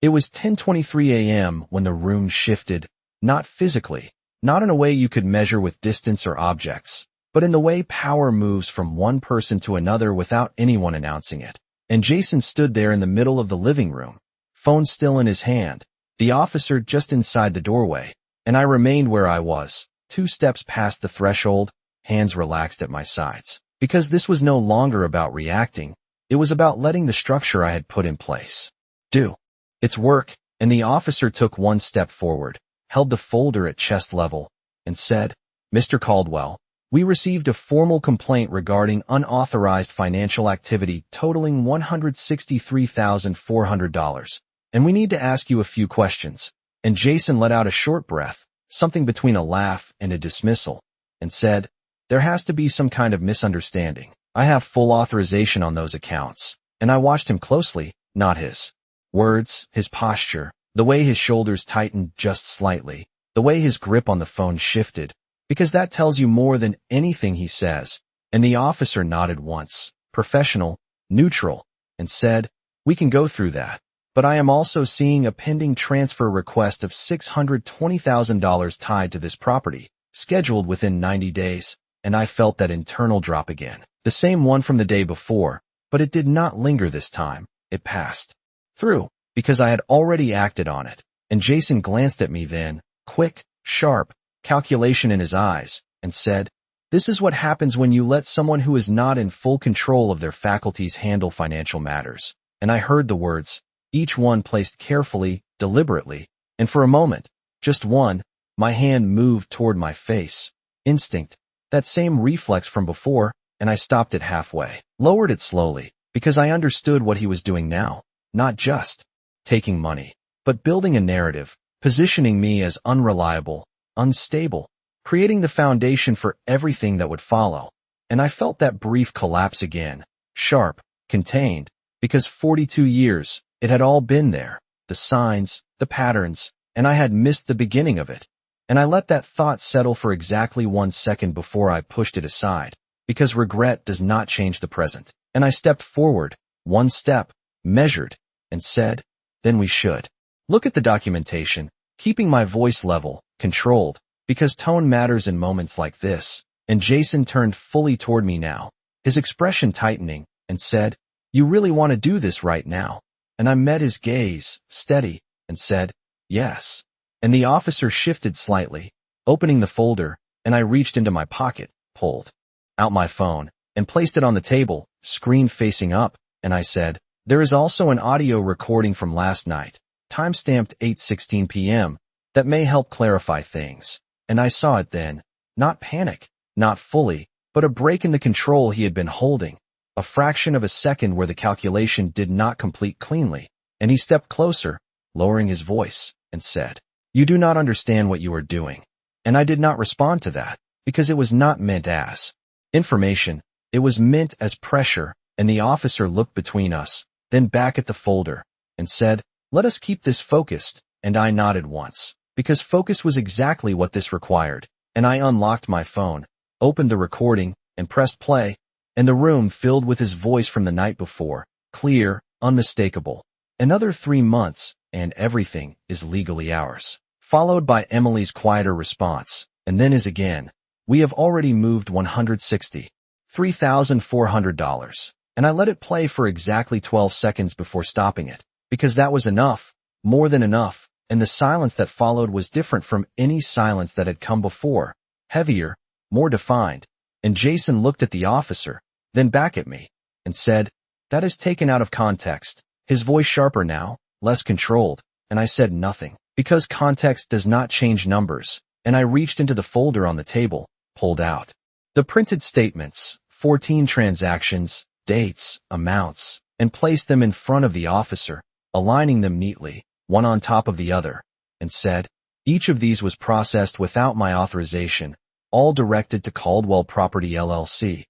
It was 10:23 a.m. when the room shifted, not physically, not in a way you could measure with distance or objects, but in the way power moves from one person to another without anyone announcing it. And Jason stood there in the middle of the living room, phone still in his hand, the officer just inside the doorway, and I remained where I was, 2 steps past the threshold, hands relaxed at my sides. Because this was no longer about reacting, it was about letting the structure I had put in place do its work, and the officer took 1 step forward, held the folder at chest level, and said, "Mr. Caldwell, we received a formal complaint regarding unauthorized financial activity totaling $163,400, and we need to ask you a few questions." And Jason let out a short breath, something between a laugh and a dismissal, and said, "There has to be some kind of misunderstanding. I have full authorization on those accounts." And I watched him closely, not his words, his posture, the way his shoulders tightened just slightly, the way his grip on the phone shifted, because that tells you more than anything he says. And the officer nodded once, professional, neutral, and said, "We can go through that. But I am also seeing a pending transfer request of $620,000 tied to this property, scheduled within 90 days. And I felt that internal drop again. The same one from the day before, but it did not linger this time. It passed through, because I had already acted on it. And Jason glanced at me then, quick, sharp, calculation in his eyes, and said, "This is what happens when you let someone who is not in full control of their faculties handle financial matters." And I heard the words, each one placed carefully, deliberately, and for a moment, just one, my hand moved toward my face. Instinct, that same reflex from before, and I stopped it halfway, lowered it slowly, because I understood what he was doing now, not just taking money, but building a narrative, positioning me as unreliable, unstable, creating the foundation for everything that would follow. And I felt that brief collapse again, sharp, contained, because 42 years, it had all been there, the signs, the patterns, and I had missed the beginning of it. And I let that thought settle for exactly 1 second before I pushed it aside, because regret does not change the present. And I stepped forward, 1 step, measured, and said, "Then we should look at the documentation," keeping my voice level, controlled, because tone matters in moments like this. And Jason turned fully toward me now, his expression tightening, and said, "You really want to do this right now?" And I met his gaze, steady, and said, "Yes." And the officer shifted slightly, opening the folder, and I reached into my pocket, pulled out my phone, and placed it on the table, screen facing up, and I said, "There is also an audio recording from last night, timestamped 8:16 p.m., that may help clarify things." And I saw it then, not panic, not fully, but a break in the control he had been holding, a fraction of a second where the calculation did not complete cleanly, and he stepped closer, lowering his voice, and said, "You do not understand what you are doing." And I did not respond to that, because it was not meant as information, it was meant as pressure, and the officer looked between us, then back at the folder, and said, "Let us keep this focused," and I nodded once, because focus was exactly what this required, and I unlocked my phone, opened the recording, and pressed play, and the room filled with his voice from the night before, clear, unmistakable. "Another 3 months, and everything is legally ours," followed by Emily's quieter response, and then his again, "We have already moved $163,400, and I let it play for exactly 12 seconds before stopping it, because that was enough, more than enough, and the silence that followed was different from any silence that had come before, heavier, more defined. And Jason looked at the officer, then back at me, and said, "That is taken out of context," his voice sharper now, less controlled, and I said nothing, because context does not change numbers, and I reached into the folder on the table, pulled out the printed statements, 14 transactions, dates, amounts, and placed them in front of the officer, aligning them neatly, one on top of the other, and said, "Each of these was processed without my authorization, all directed to Caldwell Property LLC."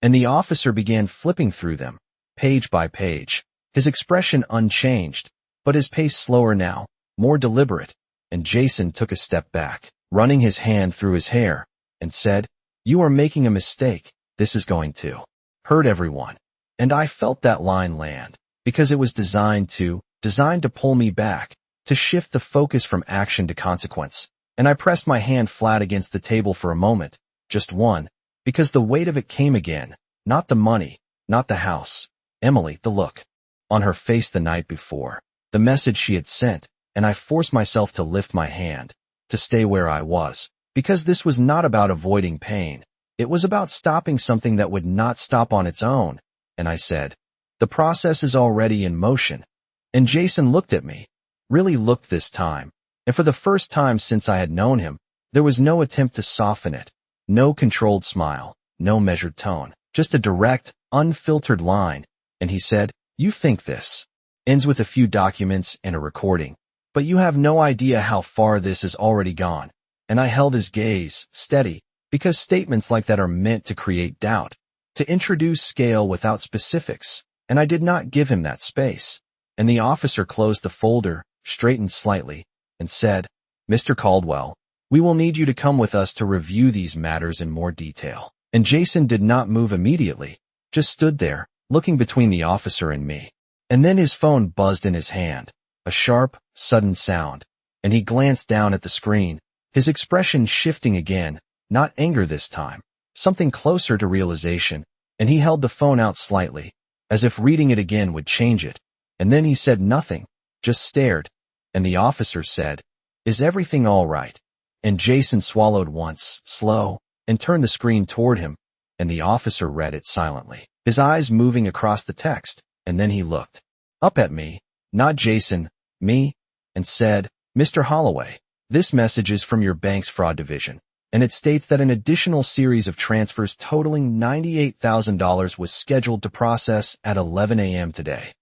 And the officer began flipping through them, page by page, his expression unchanged, but his pace slower now, more deliberate, and Jason took a step back, running his hand through his hair, and said, "You are making a mistake. This is going to hurt everyone." And I felt that line land, because it was designed to pull me back, to shift the focus from action to consequence. And I pressed my hand flat against the table for a moment, just one, because the weight of it came again, not the money, not the house, Emily, the look on her face the night before, the message she had sent, and I forced myself to lift my hand, to stay where I was, because this was not about avoiding pain. It was about stopping something that would not stop on its own. And I said, "The process is already in motion." And Jason looked at me, really looked this time, and for the first time since I had known him, there was no attempt to soften it, no controlled smile, no measured tone, just a direct, unfiltered line. And he said, "You think this ends with a few documents and a recording, but you have no idea how far this has already gone." And I held his gaze, steady, because statements like that are meant to create doubt, to introduce scale without specifics, and I did not give him that space. And the officer closed the folder, straightened slightly, and said, "Mr. Caldwell, we will need you to come with us to review these matters in more detail." And Jason did not move immediately, just stood there, looking between the officer and me. And then his phone buzzed in his hand, a sharp, sudden sound, and he glanced down at the screen, his expression shifting again, not anger this time, something closer to realization, and he held the phone out slightly, as if reading it again would change it. And then he said nothing, just stared, and the officer said, "Is everything all right?" And Jason swallowed once, slow, and turned the screen toward him, and the officer read it silently, his eyes moving across the text, and then he looked up at me, not Jason, me, and said, "Mr. Holloway, this message is from your bank's fraud division, and it states that an additional series of transfers totaling $98,000 was scheduled to process at 11 a.m. today."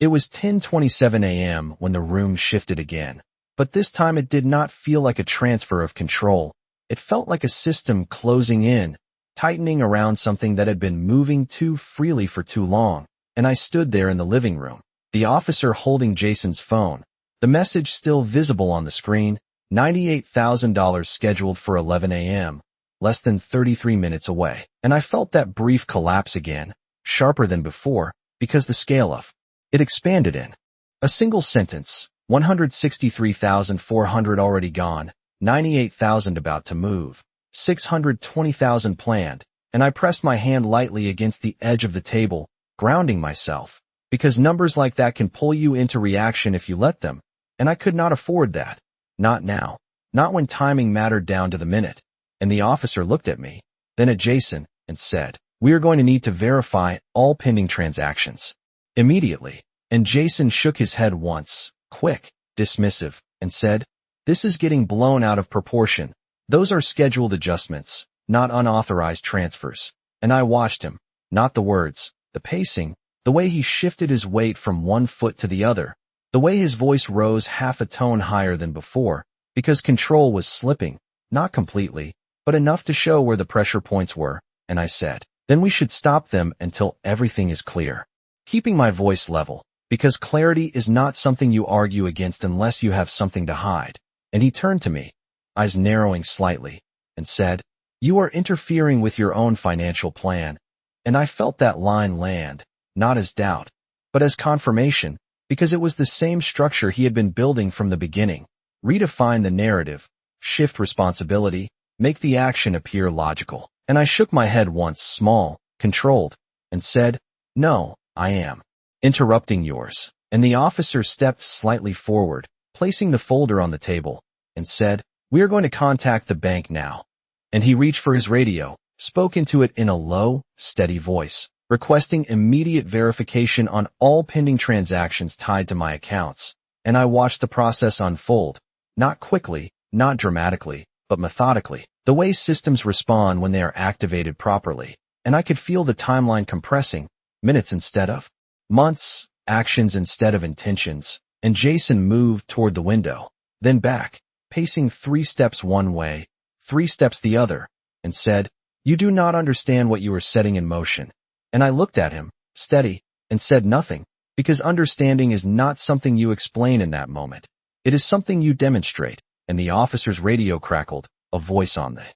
It was 10:27 a.m. when the room shifted again, but this time it did not feel like a transfer of control. It felt like a system closing in, tightening around something that had been moving too freely for too long. And I stood there in the living room, the officer holding Jason's phone, the message still visible on the screen, $98,000 scheduled for 11 a.m., less than 33 minutes away. And I felt that brief collapse again, sharper than before, because the scale of it expanded in a single sentence, 163,400 already gone, 98,000 about to move, 620,000 planned, and I pressed my hand lightly against the edge of the table, grounding myself, because numbers like that can pull you into reaction if you let them, and I could not afford that. Not now. Not when timing mattered down to the minute. And the officer looked at me, then at Jason, and said, "We are going to need to verify all pending transactions immediately." And Jason shook his head once, quick, dismissive, and said, "This is getting blown out of proportion. Those are scheduled adjustments, not unauthorized transfers." And I watched him, not the words, the pacing, the way he shifted his weight from one foot to the other, the way his voice rose half a tone higher than before, because control was slipping, not completely, but enough to show where the pressure points were. And I said, "Then we should stop them until everything is clear." Keeping my voice level, because clarity is not something you argue against unless you have something to hide. And he turned to me, eyes narrowing slightly, and said, "You are interfering with your own financial plan." And I felt that line land, not as doubt, but as confirmation, because it was the same structure he had been building from the beginning. Redefine the narrative, shift responsibility, make the action appear logical. And I shook my head once, small, controlled, and said, "No, I am interrupting yours." And the officer stepped slightly forward, placing the folder on the table, and said, "We are going to contact the bank now." And he reached for his radio, spoke into it in a low, steady voice, requesting immediate verification on all pending transactions tied to my accounts. And I watched the process unfold, not quickly, not dramatically, but methodically, the way systems respond when they are activated properly. And I could feel the timeline compressing, minutes instead of months, actions instead of intentions. And Jason moved toward the window, then back, pacing 3 steps one way, 3 steps the other, and said, "You do not understand what you are setting in motion." And I looked at him, steady, and said nothing, because understanding is not something you explain in that moment. It is something you demonstrate. and the officer's radio crackled, a voice on the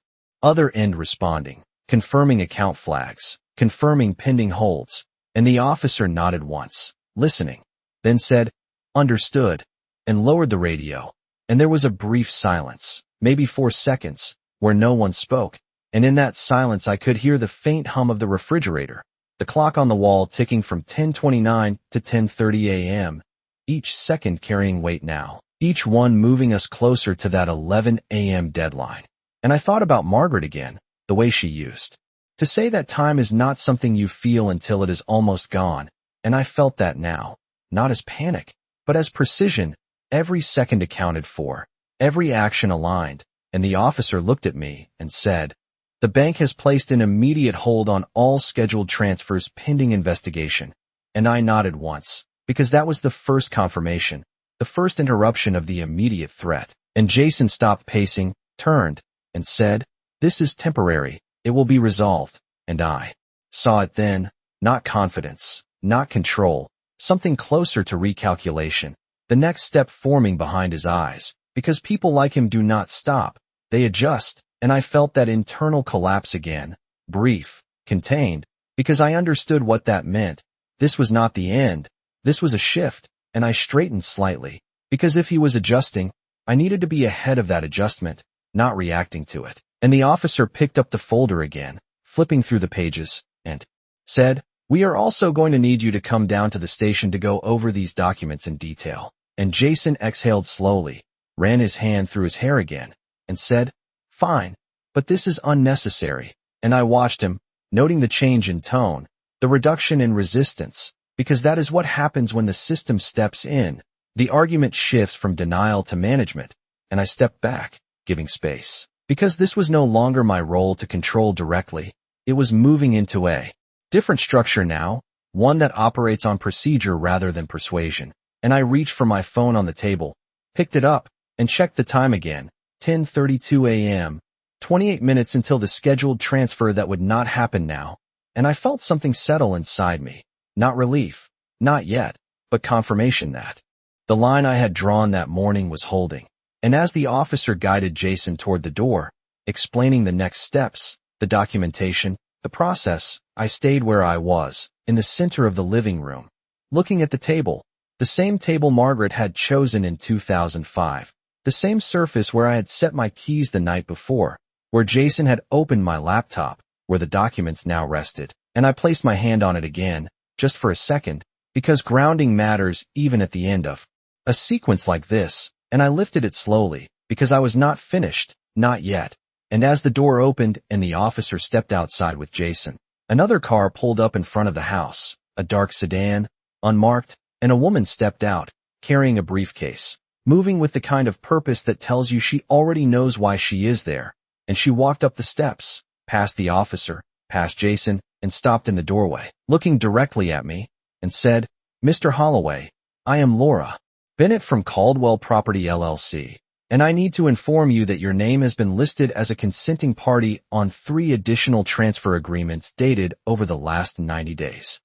other end responding, confirming account flags, confirming pending holds, and the officer nodded once, listening, then said, "Understood," and lowered the radio, and there was a brief silence, maybe 4 seconds, where no one spoke, and in that silence I could hear the faint hum of the refrigerator, the clock on the wall ticking from 10:29 to 10:30 a.m., each second carrying weight now, each one moving us closer to that 11 a.m. deadline. And I thought about Margaret again, the way she used to say that time is not something you feel until it is almost gone, and I felt that now, not as panic, but as precision, every second accounted for, every action aligned, and the officer looked at me and said, "The bank has placed an immediate hold on all scheduled transfers pending investigation," and I nodded once, because that was the first confirmation, the first interruption of the immediate threat, and Jason stopped pacing, turned, and said, "This is temporary, it will be resolved," and I saw it then, not confidence, not control, something closer to recalculation, the next step forming behind his eyes, because people like him do not stop, they adjust, and I felt that internal collapse again, brief, contained, because I understood what that meant. This was not the end, this was a shift, and I straightened slightly, because if he was adjusting, I needed to be ahead of that adjustment, not reacting to it. And the officer picked up the folder again, flipping through the pages, and said, "We are also going to need you to come down to the station to go over these documents in detail." And Jason exhaled slowly, ran his hand through his hair again, and said, "Fine, but this is unnecessary." And I watched him, noting the change in tone, the reduction in resistance, because that is what happens when the system steps in. The argument shifts from denial to management, and I stepped back, giving space. Because this was no longer my role to control directly, it was moving into a different structure now, one that operates on procedure rather than persuasion. And I reached for my phone on the table, picked it up, and checked the time again, 10:32 a.m., 28 minutes until the scheduled transfer that would not happen now, and I felt something settle inside me. Not relief, not yet, but confirmation that the line I had drawn that morning was holding. And as the officer guided Jason toward the door, explaining the next steps, the documentation, the process, I stayed where I was, in the center of the living room, looking at the table, the same table Margaret had chosen in 2005, the same surface where I had set my keys the night before, where Jason had opened my laptop, where the documents now rested, and I placed my hand on it again, just for a second, because grounding matters even at the end of a sequence like this. And I lifted it slowly, because I was not finished, not yet. And as the door opened and the officer stepped outside with Jason, another car pulled up in front of the house, a dark sedan, unmarked, and a woman stepped out, carrying a briefcase, moving with the kind of purpose that tells you she already knows why she is there. And she walked up the steps, past the officer, past Jason, and stopped in the doorway, looking directly at me, and said, "Mr. Holloway, I am Laura Bennett from Caldwell Property LLC, and I need to inform you that your name has been listed as a consenting party on 3 additional transfer agreements dated over the last 90 days.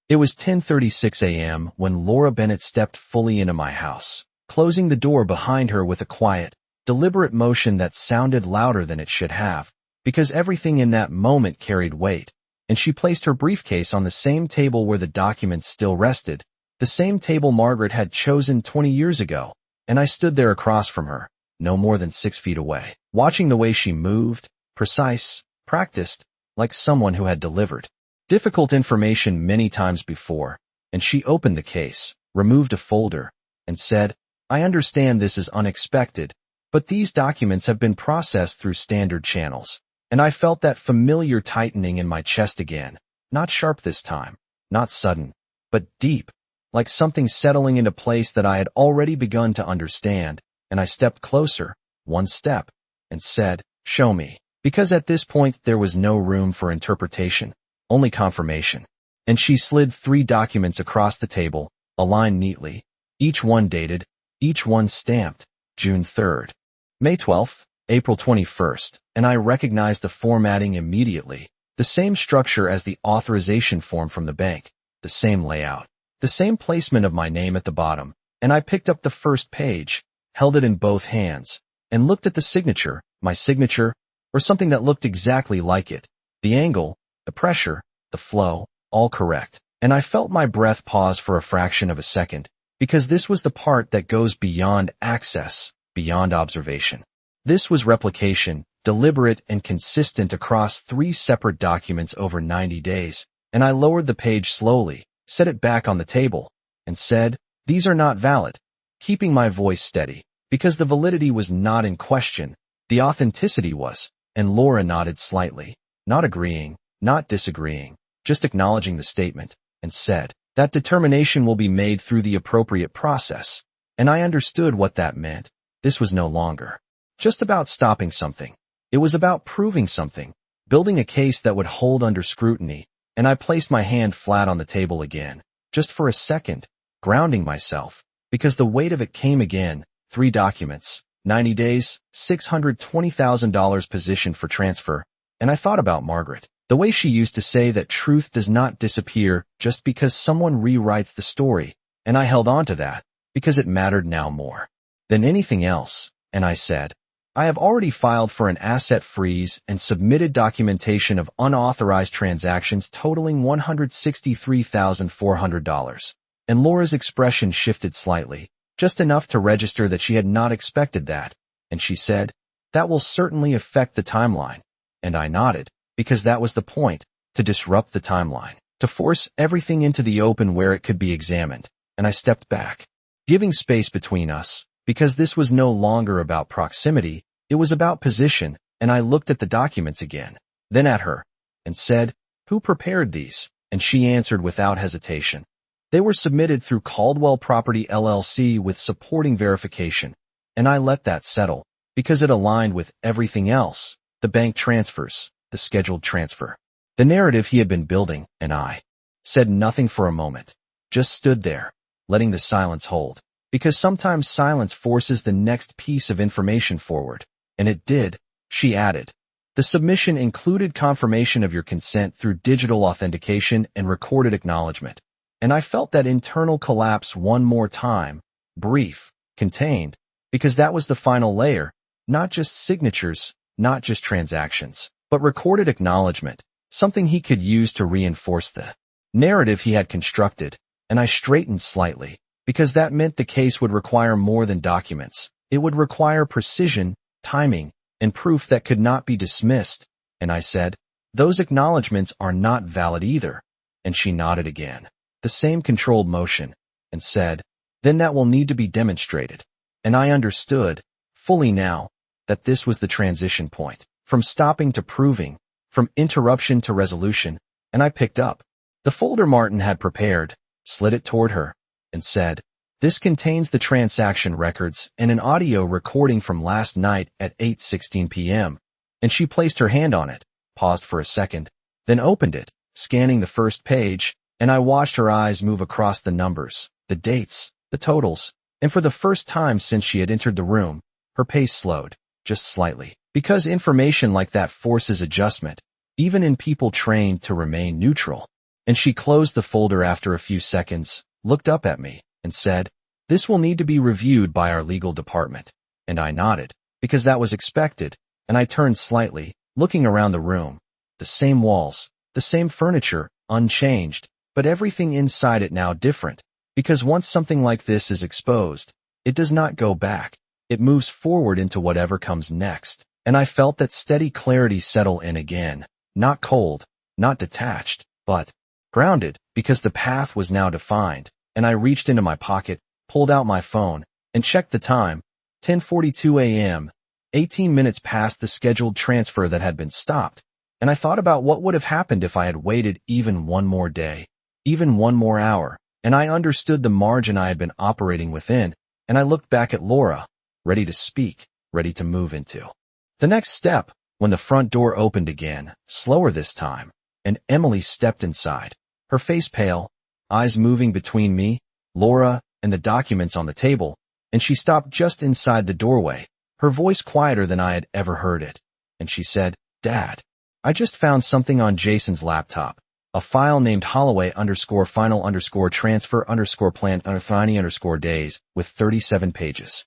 It was 10:36 a.m. when Laura Bennett stepped fully into my house, closing the door behind her with a quiet, deliberate motion that sounded louder than it should have, because everything in that moment carried weight, and she placed her briefcase on the same table where the documents still rested, the same table Margaret had chosen 20 years ago, and I stood there across from her, no more than 6 feet away, watching the way she moved, precise, practiced, like someone who had delivered difficult information many times before, and she opened the case, removed a folder, and said, "I understand this is unexpected, but these documents have been processed through standard channels." And I felt that familiar tightening in my chest again, not sharp this time, not sudden, but deep, like something settling into place that I had already begun to understand, and I stepped closer, one step, and said, "Show me." Because at this point there was no room for interpretation, only confirmation. And she slid 3 documents across the table, aligned neatly, each one dated, each one stamped, June 3rd, May 12th, April 21st, and I recognized the formatting immediately, the same structure as the authorization form from the bank, the same layout, the same placement of my name at the bottom, and I picked up the first page, held it in both hands, and looked at the signature, my signature, or something that looked exactly like it. The angle, the pressure, the flow, all correct. And I felt my breath pause for a fraction of a second, because this was the part that goes beyond access, beyond observation. This was replication, deliberate and consistent across 3 separate documents over 90 days, and I lowered the page slowly, set it back on the table, and said, "These are not valid," keeping my voice steady, because the validity was not in question, the authenticity was, and Laura nodded slightly, not agreeing, not disagreeing, just acknowledging the statement, and said, "That determination will be made through the appropriate process." And I understood what that meant. This was no longer just about stopping something. It was about proving something, building a case that would hold under scrutiny, and I placed my hand flat on the table again, just for a second, grounding myself, because the weight of it came again. 3 documents, 90 days, $620,000 positioned for transfer, and I thought about Margaret. The way she used to say that truth does not disappear just because someone rewrites the story, and I held on to that, because it mattered now more than anything else, and I said, "I have already filed for an asset freeze and submitted documentation of unauthorized transactions totaling $163,400. And Laura's expression shifted slightly, just enough to register that she had not expected that, and she said, "That will certainly affect the timeline." And I nodded, because that was the point, to disrupt the timeline, to force everything into the open where it could be examined, and I stepped back, giving space between us, because this was no longer about proximity, it was about position, and I looked at the documents again, then at her, and said, "Who prepared these?" And she answered without hesitation, "They were submitted through Caldwell Property LLC with supporting verification," and I let that settle, because it aligned with everything else, the bank transfers, the scheduled transfer, the narrative he had been building, and I said nothing for a moment, just stood there, letting the silence hold, because sometimes silence forces the next piece of information forward, and it did. She added, "The submission included confirmation of your consent through digital authentication and recorded acknowledgement." And I felt that internal collapse one more time, brief, contained, because that was the final layer, not just signatures, not just transactions, but recorded acknowledgement, something he could use to reinforce the narrative he had constructed. And I straightened slightly, because that meant the case would require more than documents. It would require precision, timing, and proof that could not be dismissed. And I said, "Those acknowledgments are not valid either." And she nodded again, the same controlled motion, and said, "Then that will need to be demonstrated." And I understood, fully now, that this was the transition point, from stopping to proving, from interruption to resolution, and I picked up the folder Martin had prepared, slid it toward her, and said, "This contains the transaction records and an audio recording from last night at 8:16 p.m. And she placed her hand on it, paused for a second, then opened it, scanning the first page, and I watched her eyes move across the numbers, the dates, the totals, and for the first time since she had entered the room, her pace slowed, just slightly, because information like that forces adjustment, even in people trained to remain neutral. And she closed the folder after a few seconds, looked up at me, and said, "This will need to be reviewed by our legal department." And I nodded, because that was expected, and I turned slightly, looking around the room. The same walls, the same furniture, unchanged, but everything inside it now different, because once something like this is exposed, it does not go back. It moves forward into whatever comes next. And I felt that steady clarity settle in again, not cold, not detached, but grounded, because the path was now defined. And I reached into my pocket, pulled out my phone, and checked the time, 10:42 a.m., 18 minutes past the scheduled transfer that had been stopped. And I thought about what would have happened if I had waited even one more day, even one more hour, and I understood the margin I had been operating within, and I looked back at Laura, ready to speak, ready to move into the next step, when the front door opened again, slower this time, and Emily stepped inside, her face pale, eyes moving between me, Laura, and the documents on the table, and she stopped just inside the doorway, her voice quieter than I had ever heard it, and she said, "Dad, I just found something on Jason's laptop, a file named Holloway_final_transfer_plan_days with 37 pages.